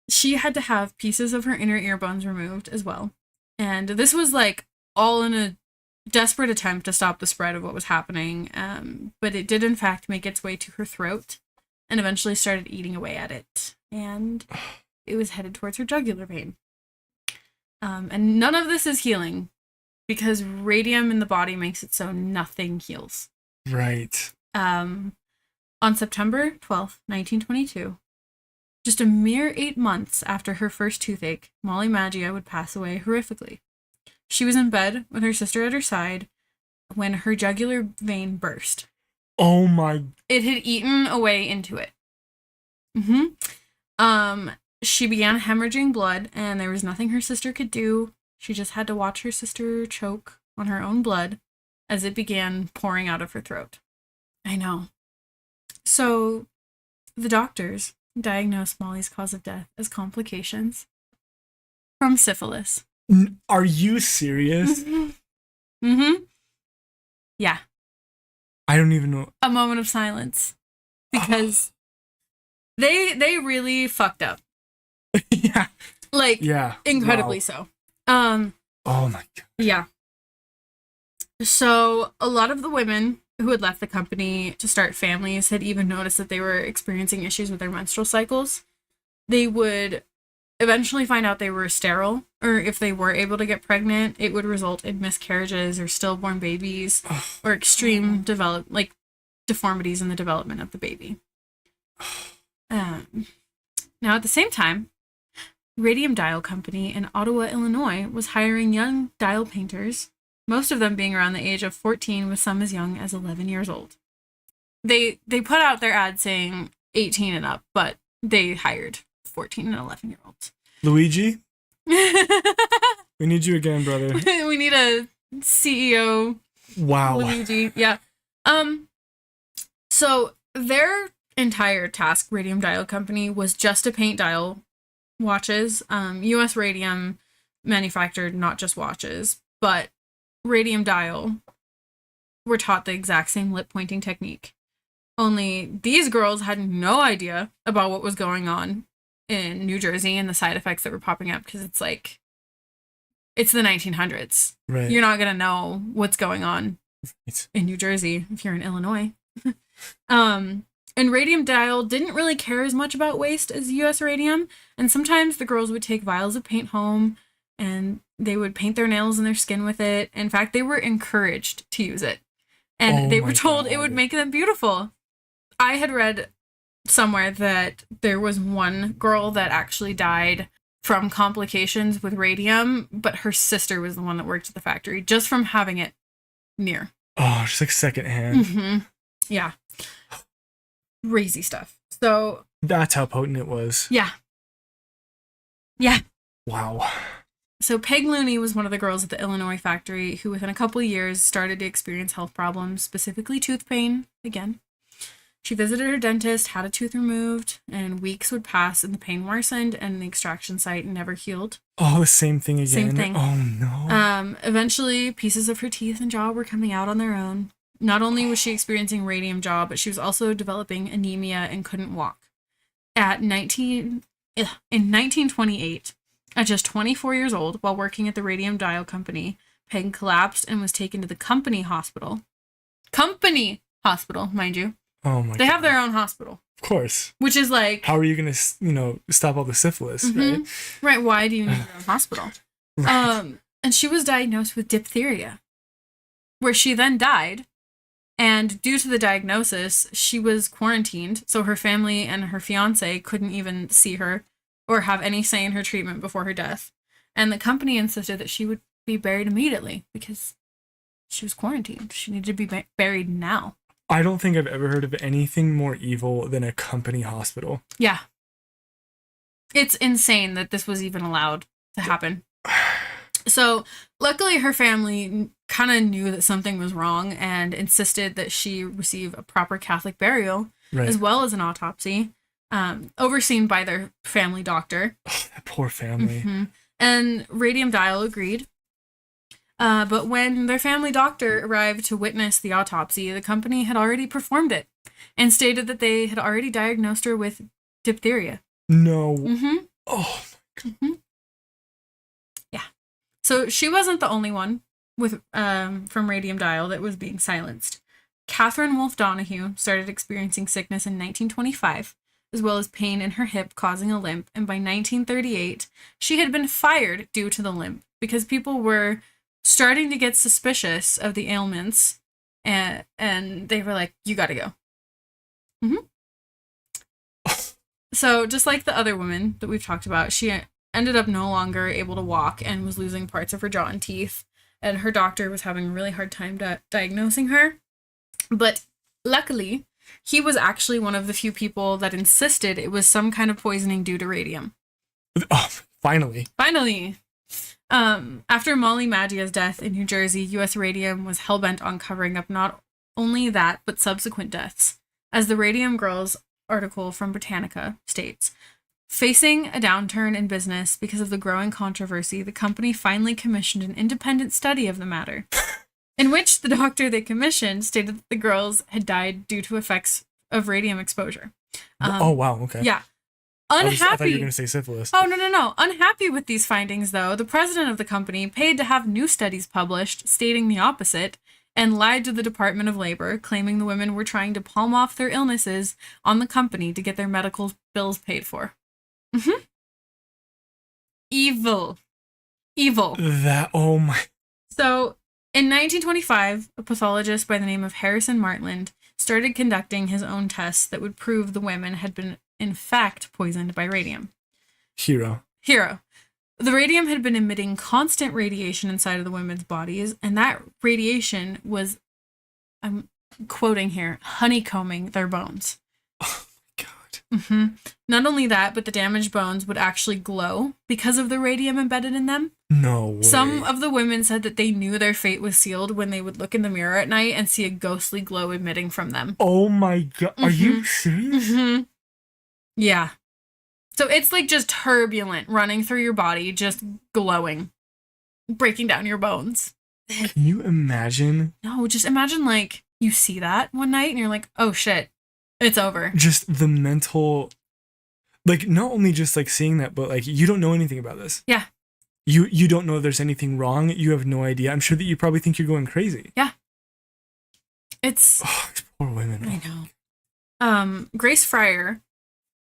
She had to have pieces of her inner ear bones removed as well. And this was like all in a desperate attempt to stop the spread of what was happening. But it did in fact make its way to her throat and eventually started eating away at it. And it was headed towards her jugular vein. And none of this is healing because radium in the body makes it so nothing heals. Right. On September 12th, 1922, just a mere 8 months after her first toothache, Molly Maggio would pass away horrifically. She was in bed with her sister at her side when her jugular vein burst. Oh my... It had eaten away into it. she began hemorrhaging blood, and there was nothing her sister could do. She just had to watch her sister choke on her own blood as it began pouring out of her throat. I know. So, the doctors diagnosed Molly's cause of death as complications from syphilis. Are you serious? Mm-hmm. Yeah. I don't even know. A moment of silence. Because they really fucked up. Yeah. Like, yeah. incredibly Wow. so. Oh my god. Yeah. So, a lot of the women who had left the company to start families had even noticed that they were experiencing issues with their menstrual cycles. They would eventually find out they were sterile, or if they were able to get pregnant, it would result in miscarriages or stillborn babies or extreme deformities in the development of the baby. Now, at the same time, Radium Dial Company in Ottawa, Illinois, was hiring young dial painters, most of them being around the age of 14, with some as young as 11 years old. They put out their ad saying 18 and up, but they hired 14 and 11-year-olds. Luigi? We need you again, brother. We need a CEO. Wow. Luigi. Yeah. So their entire task, Radium Dial Company, was just to paint dial watches. US Radium manufactured not just watches, but Radium Dial were taught the exact same lip pointing technique. Only these girls had no idea about what was going on in New Jersey and the side effects that were popping up, because it's like, it's the 1900s. Right. You're not going to know what's going on in New Jersey if you're in Illinois. And Radium Dial didn't really care as much about waste as US Radium, and sometimes the girls would take vials of paint home and they would paint their nails and their skin with it. In fact, they were encouraged to use it, and they were told it would make them beautiful. I had read somewhere that there was one girl that actually died from complications with radium, but her sister was the one that worked at the factory just from having it near. Oh, just like secondhand. Mm-hmm. Yeah. Crazy stuff. So that's how potent it was. Yeah. Yeah. Wow. So Peg Looney was one of the girls at the Illinois factory who within a couple of years started to experience health problems, specifically tooth pain again. She visited her dentist, had a tooth removed, and weeks would pass and the pain worsened and the extraction site never healed. Oh, the same thing again. Same thing. Oh no. Eventually pieces of her teeth and jaw were coming out on their own. Not only was she experiencing radium jaw, but she was also developing anemia and couldn't walk. In 1928, at just 24 years old, while working at the Radium Dial Company, Peg collapsed and was taken to the company hospital. Company hospital, mind you. Oh my god. They have their own hospital. Of course. Which is like... How are you going to, stop all the syphilis, right? Right, why do you need your own hospital? Right. And she was diagnosed with diphtheria, where she then died. And due to the diagnosis, she was quarantined, so her family and her fiancé couldn't even see her or have any say in her treatment before her death. And the company insisted that she would be buried immediately because she was quarantined. She needed to be buried now. I don't think I've ever heard of anything more evil than a company hospital. Yeah. It's insane that this was even allowed to happen. So, luckily, her family kind of knew that something was wrong and insisted that she receive a proper Catholic burial, right, as well as an autopsy, overseen by their family doctor. Oh, that poor family. Mm-hmm. And Radium Dial agreed. But when their family doctor arrived to witness the autopsy, the company had already performed it and stated that they had already diagnosed her with diphtheria. No. Mm-hmm. Oh, my God. Mm-hmm. So she wasn't the only one with from Radium Dial that was being silenced. Catherine Wolfe Donahue started experiencing sickness in 1925, as well as pain in her hip causing a limp, and by 1938, she had been fired due to the limp because people were starting to get suspicious of the ailments, and they were like, you gotta go. Mm-hmm. So just like the other women that we've talked about, she ended up no longer able to walk and was losing parts of her jaw and teeth, and her doctor was having a really hard time diagnosing her. But luckily, he was actually one of the few people that insisted it was some kind of poisoning due to radium. Oh, finally. Finally. After Molly Maggia's death in New Jersey, U.S. Radium was hellbent on covering up not only that, but subsequent deaths. As the Radium Girls article from Britannica states, facing a downturn in business because of the growing controversy, the company finally commissioned an independent study of the matter, in which the doctor they commissioned stated that the girls had died due to effects of radium exposure. Oh, wow. Okay. Yeah. Unhappy. I thought you were going to say syphilis. Oh, no. Unhappy with these findings, though, the president of the company paid to have new studies published stating the opposite and lied to the Department of Labor, claiming the women were trying to palm off their illnesses on the company to get their medical bills paid for. Mm-hmm. Evil. Oh my. So, in 1925, a pathologist by the name of Harrison Martland started conducting his own tests that would prove the women had been in fact poisoned by radium. Hero. The radium had been emitting constant radiation inside of the women's bodies, and that radiation was, I'm quoting here, honeycombing their bones. Oh my God. Mm-hmm. Not only that, but the damaged bones would actually glow because of the radium embedded in them. No way. Some of the women said that they knew their fate was sealed when they would look in the mirror at night and see a ghostly glow emitting from them. Oh my God. Are you serious? Mm-hmm. Yeah. So it's like just turbulent running through your body, just glowing, breaking down your bones. Can you imagine? No, just imagine like you see that one night and you're like, oh shit, it's over. Just the mental, like not only just like seeing that, but like you don't know anything about this. Yeah. You don't know if there's anything wrong. You have no idea. I'm sure that you probably think you're going crazy. Yeah. It's. Oh, these poor women. I know. Grace Fryer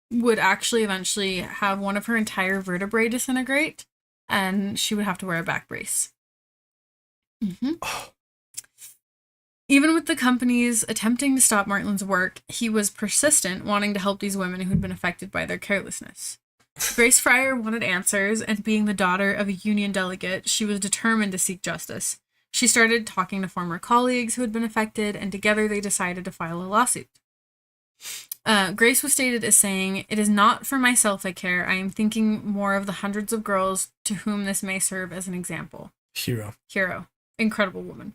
would actually eventually have one of her entire vertebrae disintegrate, and she would have to wear a back brace. Mm-hmm. Oh. Even with the companies attempting to stop Martland's work, he was persistent, wanting to help these women who'd been affected by their carelessness. Grace Fryer wanted answers, and being the daughter of a union delegate, she was determined to seek justice. She started talking to former colleagues who had been affected, and together they decided to file a lawsuit. Grace was stated as saying, "It is not for myself I care. I am thinking more of the hundreds of girls to whom this may serve as an example." Hero. Incredible woman.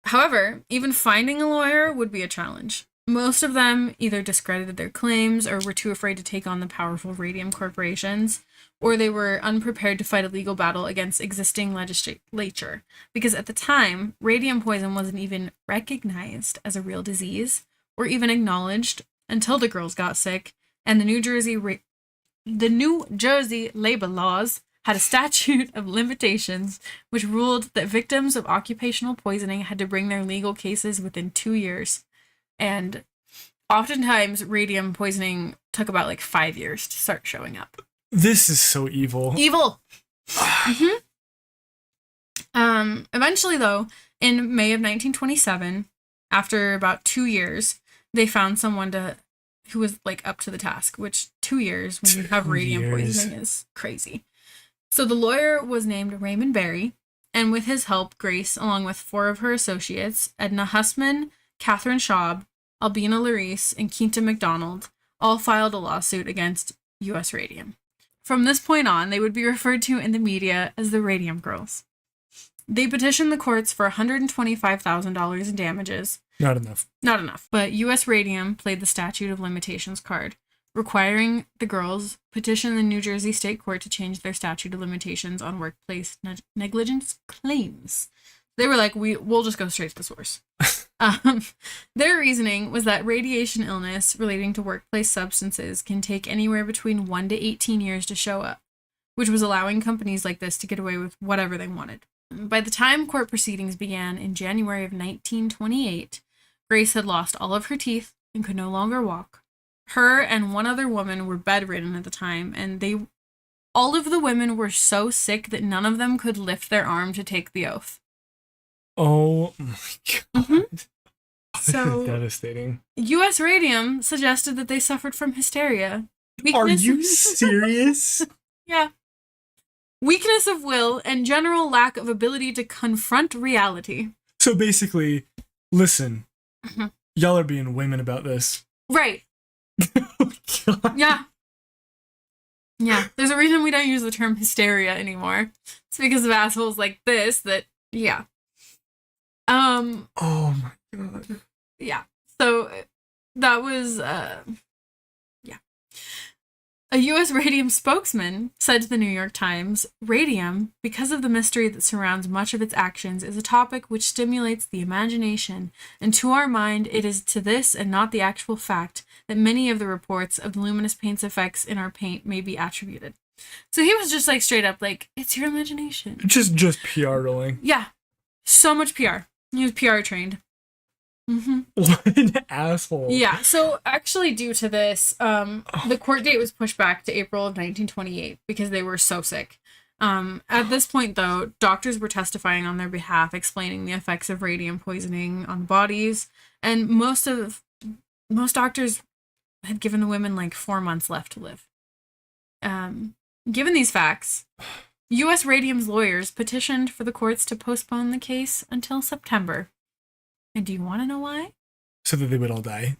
However, even finding a lawyer would be a challenge. Most of them either discredited their claims or were too afraid to take on the powerful radium corporations, or they were unprepared to fight a legal battle against existing legislature. Because at the time, radium poison wasn't even recognized as a real disease or even acknowledged until the girls got sick, and the New Jersey labor laws had a statute of limitations which ruled that victims of occupational poisoning had to bring their legal cases within 2 years. And oftentimes radium poisoning took about like 5 years to start showing up. This is so evil. Mm-hmm. Eventually, though, in May of 1927, after about 2 years, they found someone who was like up to the task, which 2 years when you have radium poisoning is crazy. So the lawyer was named Raymond Barry, and with his help, Grace, along with 4 of her associates, Edna Hussman, Catherine Schaub, Albina Larice, and Quinta McDonald, all filed a lawsuit against U.S. Radium. From this point on, they would be referred to in the media as the Radium Girls. They petitioned the courts for $125,000 in damages. Not enough. But U.S. Radium played the statute of limitations card, requiring the girls petition the New Jersey State Court to change their statute of limitations on workplace negligence claims. They were like, we'll just go straight to the source. Their reasoning was that radiation illness relating to workplace substances can take anywhere between 1 to 18 years to show up, which was allowing companies like this to get away with whatever they wanted. By the time court proceedings began in January of 1928, Grace had lost all of her teeth and could no longer walk. Her and 1 other woman were bedridden at the time, and all of the women were so sick that none of them could lift their arm to take the oath. Oh my God. Mm-hmm. So devastating. U.S. Radium suggested that they suffered from hysteria. Are you serious? Yeah. Weakness of will and general lack of ability to confront reality. So basically, listen, y'all are being women about this. Right. Oh, God. Yeah. Yeah, there's a reason we don't use the term hysteria anymore. It's because of assholes like this that, yeah. Oh my god. Yeah. So that was, yeah. A U.S. Radium spokesman said to the New York Times, "Radium, because of the mystery that surrounds much of its actions, is a topic which stimulates the imagination, and to our mind it is to this and not the actual fact that many of the reports of the luminous paint's effects in our paint may be attributed." So he was just like straight up like, it's your imagination. Just PR rolling. Yeah. So much PR. He was PR trained. Mm-hmm. What an asshole. Yeah, so actually due to this, the court date was pushed back to April of 1928 because they were so sick. At this point, though, doctors were testifying on their behalf, explaining the effects of radium poisoning on bodies, and most doctors had given the women like 4 months left to live. Given these facts, U.S. Radium's lawyers petitioned for the courts to postpone the case until September. And do you want to know why? So that they would all die?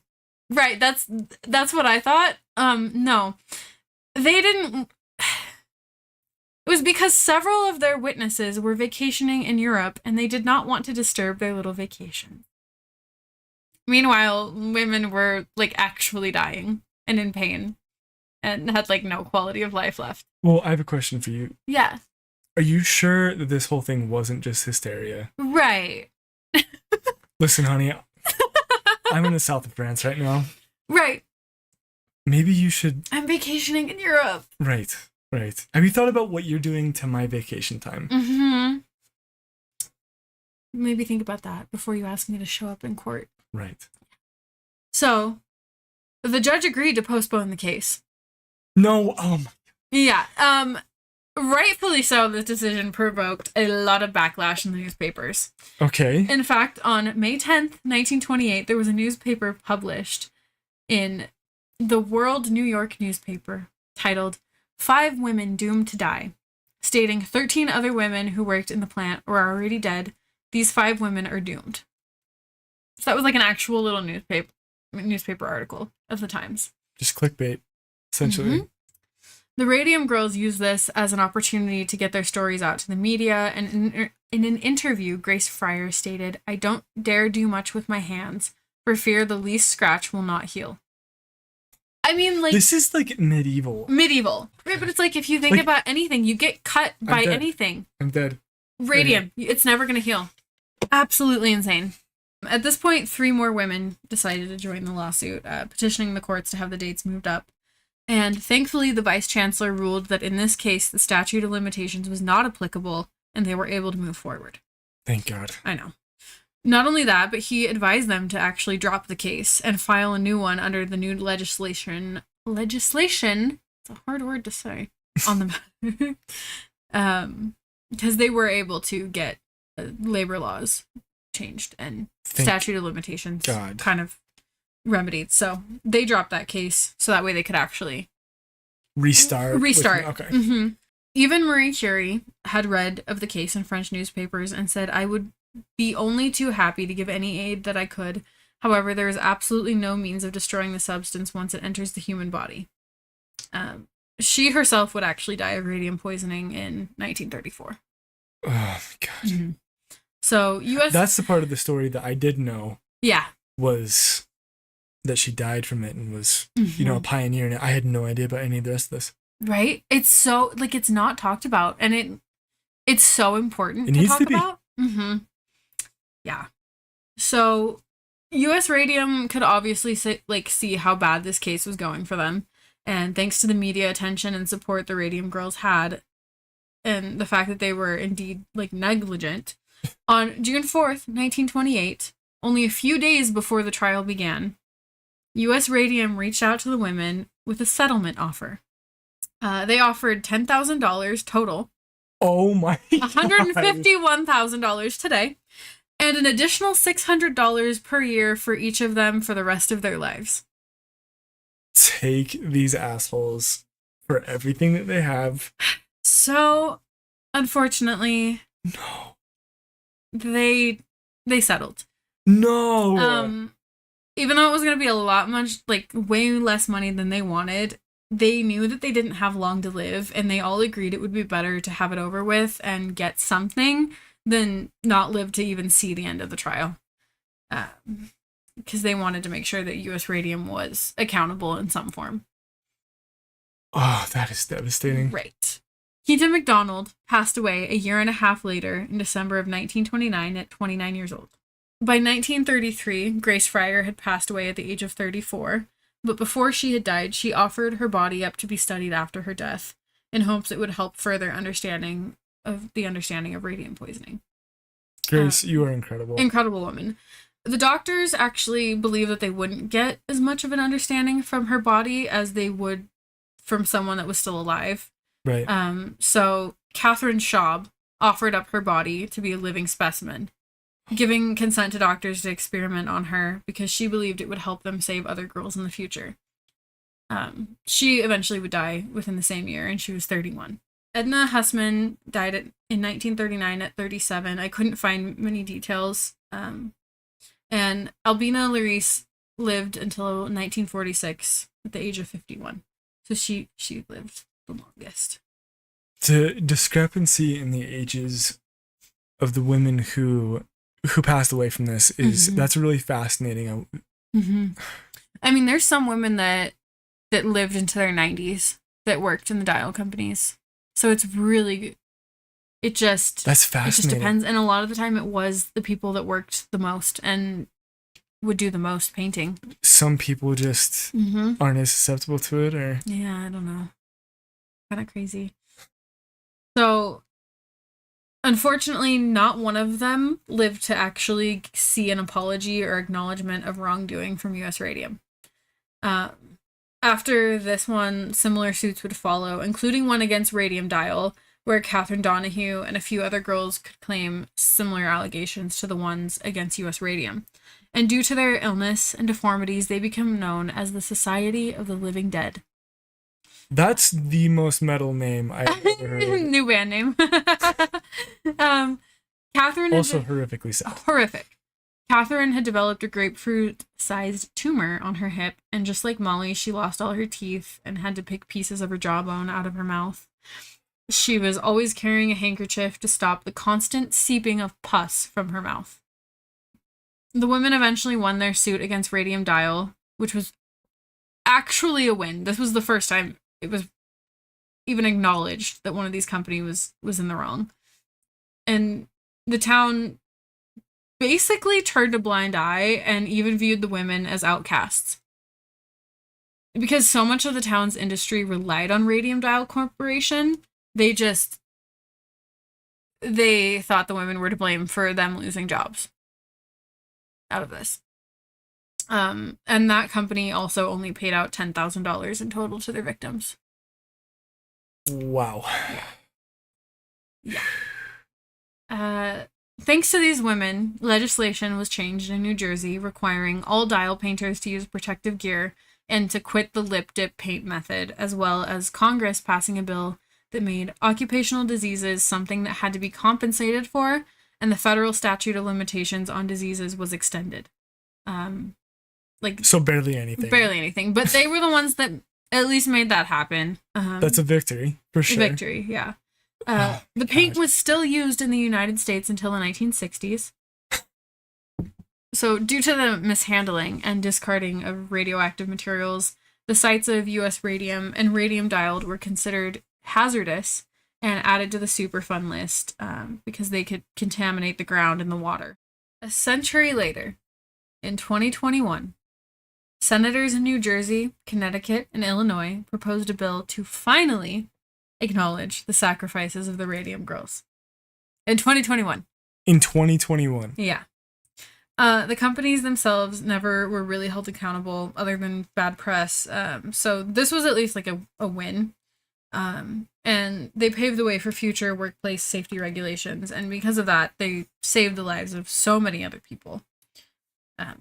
Right, that's what I thought. No. They didn't. It was because several of their witnesses were vacationing in Europe and they did not want to disturb their little vacation. Meanwhile, women were like actually dying and in pain and had like no quality of life left. Well, I have a question for you. Yeah. Are you sure that this whole thing wasn't just hysteria? Right. Listen, honey, I'm in the south of France right now. Right. Maybe you should... I'm vacationing in Europe. Right. Have you thought about what you're doing to my vacation time? Mm-hmm. Maybe think about that before you ask me to show up in court. Right. So, the judge agreed to postpone the case. No, oh my... Yeah, rightfully so, this decision provoked a lot of backlash in the newspapers. Okay. In fact, on May 10th, 1928, there was a newspaper published in the World New York newspaper titled 5 Women Doomed to Die, stating 13 other women who worked in the plant were already dead. These 5 women are doomed. So that was like an actual little newspaper article of the Times. Just clickbait, essentially. Mm-hmm. The Radium Girls used this as an opportunity to get their stories out to the media, and in an interview, Grace Fryer stated, "I don't dare do much with my hands, for fear the least scratch will not heal." I mean, like... This is, like, medieval. Right, but it's like, if you think about anything, you get cut by anything. I'm dead. Radium, it's never going to heal. Absolutely insane. At this point, 3 more women decided to join the lawsuit, petitioning the courts to have the dates moved up. And thankfully, the vice chancellor ruled that in this case, the statute of limitations was not applicable, and they were able to move forward. Thank God. I know. Not only that, but he advised them to actually drop the case and file a new one under the new legislation, it's a hard word to say, on the matter. Because they were able to get labor laws changed and statute of limitations kind of remedied. So they dropped that case so that way they could actually restart. Okay. Mm-hmm. Even Marie Curie had read of the case in French newspapers and said, "I would be only too happy to give any aid that I could. However, there is absolutely no means of destroying the substance once it enters the human body." She herself would actually die of radium poisoning in 1934. Oh my God. Mm-hmm. So That's the part of the story that I did know. Yeah. Was that she died from it and was, a pioneer in it. I had no idea about any of the rest of this. Right? It's so, like, it's not talked about, and it's so important to talk about. Mm-hmm. Yeah. So, U.S. Radium could obviously see how bad this case was going for them, and thanks to the media attention and support the Radium Girls had, and the fact that they were indeed, negligent, on June 4th, 1928, only a few days before the trial began, U.S. Radium reached out to the women with a settlement offer. They offered $10,000 total. Oh my God. $151,000 today. And an additional $600 per year for each of them for the rest of their lives. Take these assholes for everything that they have. So, unfortunately... No. They settled. No! Even though it was going to be way less money than they wanted, they knew that they didn't have long to live, and they all agreed it would be better to have it over with and get something than not live to even see the end of the trial. Because they wanted to make sure that U.S. Radium was accountable in some form. Oh, that is devastating. Right. Keaton MacDonald passed away a year and a half later in December of 1929 at 29 years old. By 1933, Grace Fryer had passed away at the age of 34, but before she had died, she offered her body up to be studied after her death in hopes it would help further understanding of radium poisoning. Grace, you are incredible. Incredible woman. The doctors actually believe that they wouldn't get as much of an understanding from her body as they would from someone that was still alive. Right. So Catherine Schaub offered up her body to be a living specimen, giving consent to doctors to experiment on her because she believed it would help them save other girls in the future. She eventually would die within the same year, and she was 31. Edna Hussman died in 1939 at 37. I couldn't find many details. And Albina Larice lived until 1946 at the age of 51. So she lived the longest. The discrepancy in the ages of the women who passed away from this is that's really fascinating. I mean, there's some women that lived into their 90s that worked in the dial companies. So it's really, that's fascinating. It just depends. And a lot of the time it was the people that worked the most and would do the most painting. Some people just aren't as susceptible to it, or yeah, I don't know. Kind of crazy. So, unfortunately, not one of them lived to actually see an apology or acknowledgement of wrongdoing from U.S. Radium. After this one, similar suits would follow, including one against Radium Dial, where Catherine Donahue and a few other girls could claim similar allegations to the ones against U.S. Radium. And due to their illness and deformities, they become known as the Society of the Living Dead. That's the most metal name I've ever heard. New band name. Catherine also horrifically sad. Horrific. Catherine had developed a grapefruit-sized tumor on her hip, and just like Molly, she lost all her teeth and had to pick pieces of her jawbone out of her mouth. She was always carrying a handkerchief to stop the constant seeping of pus from her mouth. The women eventually won their suit against Radium Dial, which was actually a win. This was the first time it was even acknowledged that one of these companies was in the wrong. And the town basically turned a blind eye and even viewed the women as outcasts. Because so much of the town's industry relied on Radium Dial Corporation, they thought the women were to blame for them losing jobs out of this. And that company also only paid out $10,000 in total to their victims. Wow. Yeah. Thanks to these women, legislation was changed in New Jersey requiring all dial painters to use protective gear and to quit the lip dip paint method, as well as Congress passing a bill that made occupational diseases something that had to be compensated for, and the federal statute of limitations on diseases was extended. So barely anything. Barely anything. But they were the ones that at least made that happen. That's a victory, for sure. A victory, yeah. The paint was still used in the United States until the 1960s. So due to the mishandling and discarding of radioactive materials, the sites of U.S. Radium and Radium Dialed were considered hazardous and added to the Superfund list because they could contaminate the ground and the water. A century later, in 2021, senators in New Jersey, Connecticut, and Illinois proposed a bill to finally acknowledge the sacrifices of the Radium Girls. In 2021. In 2021. Yeah. The companies themselves never were really held accountable other than bad press. So this was at least like a win. And they paved the way for future workplace safety regulations. And because of that, they saved the lives of so many other people.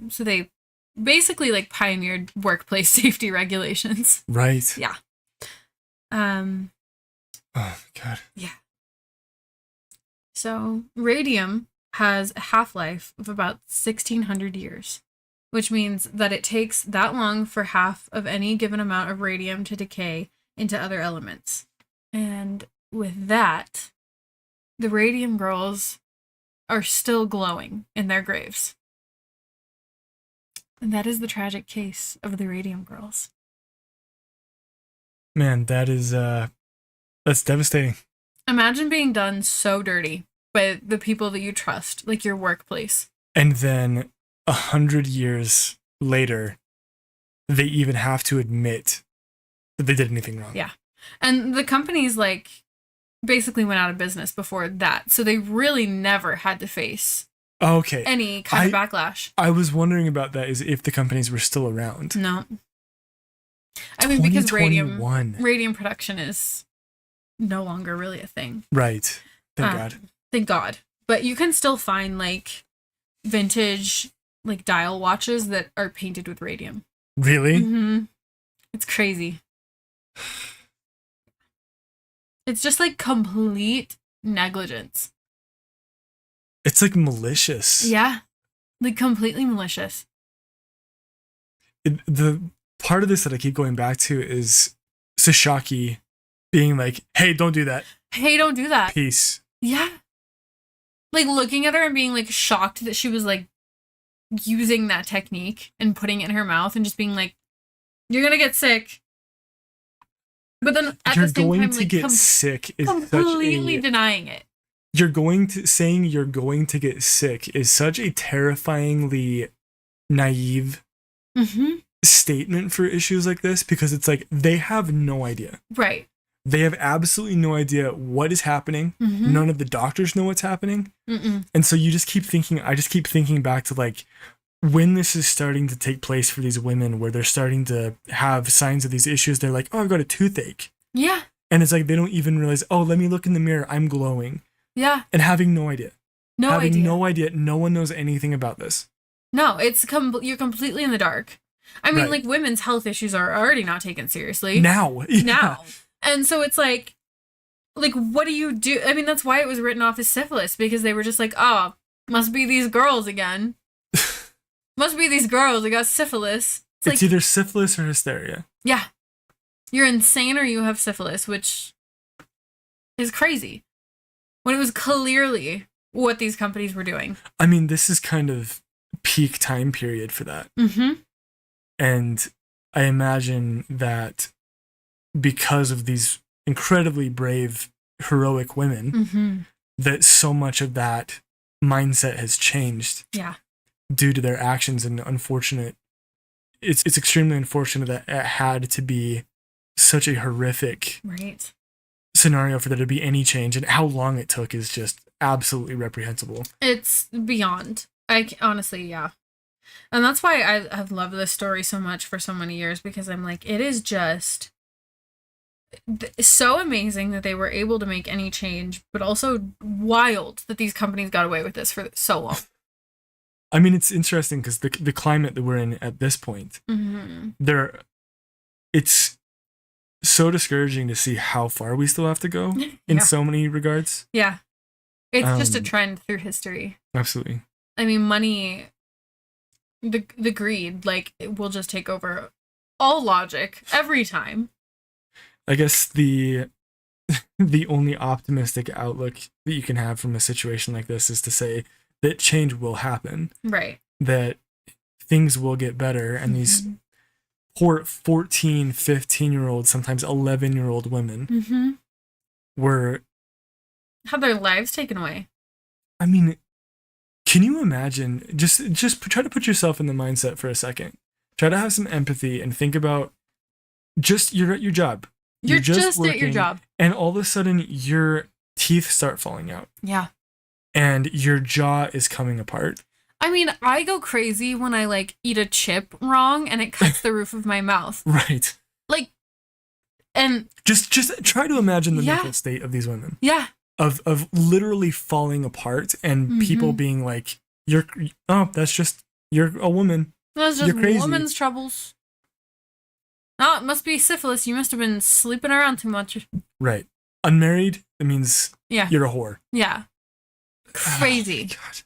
So they basically like pioneered workplace safety regulations. Right. Yeah. Oh my God. Yeah. So radium has a half-life of about 1,600 years. which means that it takes that long for half of any given amount of radium to decay into other elements. And with that, the Radium Girls are still glowing in their graves. And that is the tragic case of the Radium Girls. Man, that's devastating. Imagine being done so dirty by the people that you trust, like your workplace. And then 100 years later, they even have to admit that they did anything wrong. Yeah. And the companies, like, basically went out of business before that. So they really never had to face any kind of backlash. I was wondering about that, is if the companies were still around. No. I mean, because radium production is no longer really a thing. Right. Thank God. Thank God. But you can still find, like, vintage, like, dial watches that are painted with radium. Really? Mm-hmm. It's crazy. It's just, like, complete negligence. It's, like, malicious. Yeah. Like, completely malicious. The part of this that I keep going back to is Sasaki being like, hey, don't do that. Hey, don't do that. Peace. Yeah. Like, looking at her and being, like, shocked that she was, like, using that technique and putting it in her mouth and just being like, you're gonna get sick. But then at the same time, like, get sick is completely denying it. Saying you're going to get sick is such a terrifyingly naive statement for issues like this, because it's like they have no idea. Right. They have absolutely no idea what is happening. None of the doctors know what's happening. And so I just keep thinking back to, like, when this is starting to take place for these women, where they're starting to have signs of these issues. They're like, oh, I've got a toothache. Yeah. And it's like, they don't even realize, oh, let me look in the mirror, I'm glowing. Yeah. And having no idea. No idea. No one knows anything about this. No, you're completely in the dark. I mean, like, women's health issues are already not taken seriously. Now. And so it's like, what do you do? I mean, that's why it was written off as syphilis, because they were just like, oh, must be these girls again. Must be these girls that got syphilis. It's like, either syphilis or hysteria. Yeah. You're insane or you have syphilis, which is crazy. When it was clearly what these companies were doing. I mean, this is kind of peak time period for that. And I imagine that because of these incredibly brave, heroic women, that so much of that mindset has changed. Yeah. Due to their actions, and it's extremely unfortunate that it had to be such a horrific scenario for there to be any change, and how long it took is just absolutely reprehensible. It's beyond. Honestly, yeah. And that's why I have loved this story so much for so many years, because I'm like, it is just so amazing that they were able to make any change, but also wild that these companies got away with this for so long. I mean, it's interesting because the climate that we're in at this point, it's so discouraging to see how far we still have to go in so many regards. Yeah. It's just a trend through history. Absolutely. I mean, money, the greed, like, it will just take over all logic every time. I guess the only optimistic outlook that you can have from a situation like this is to say that change will happen. Right. That things will get better, and these poor 14, 15-year-old, sometimes 11-year-old women have their lives taken away. I mean, can you imagine? Just try to put yourself in the mindset for a second. Try to have some empathy and think about you're at your job. You're just working, at your job. And all of a sudden, your teeth start falling out. Yeah. And your jaw is coming apart. I mean, I go crazy when I, like, eat a chip wrong and it cuts the roof of my mouth. Right. Like, and just try to imagine the mental state of these women. Yeah. Of literally falling apart and people being like, you're a woman. That's just woman's troubles. Oh, it must be syphilis. You must have been sleeping around too much. Right. Unmarried, it means you're a whore. Yeah. Crazy. Oh, God.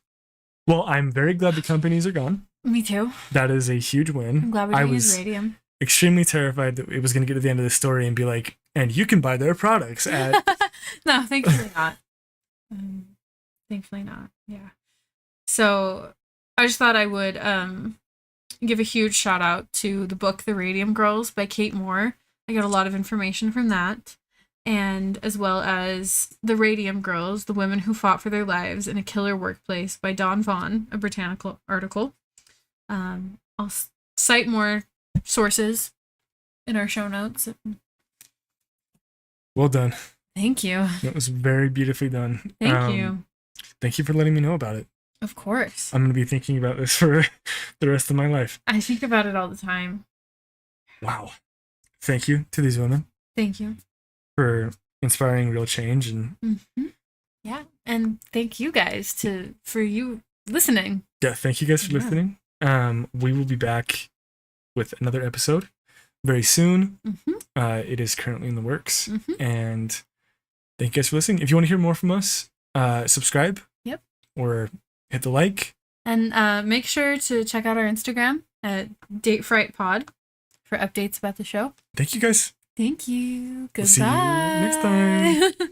Well, I'm very glad the companies are gone. Me too. That is a huge win. I'm glad we didn't use radium. Extremely terrified that it was going to get to the end of the story and be like, and you can buy their products at. No, thankfully not. Thankfully not. Yeah. So I just thought I would give a huge shout out to the book The Radium Girls by Kate Moore. I got a lot of information from that. And as well as The Radium Girls, The Women Who Fought for Their Lives in a Killer Workplace by Dawn Vaughan, a Britannica article. I'll cite more sources in our show notes. Well done. Thank you. That was very beautifully done. Thank you. Thank you for letting me know about it. Of course. I'm going to be thinking about this for the rest of my life. I think about it all the time. Wow. Thank you to these women. Thank you. For inspiring real change. And yeah. And thank you guys for you listening. Yeah, thank you guys for listening. We will be back with another episode very soon. It is currently in the works. And thank you guys for listening. If you want to hear more from us, subscribe. Yep. Or hit the like. And make sure to check out our Instagram at Date Fright Pod for updates about the show. Thank you guys. Thank you. Goodbye. We'll see you next time.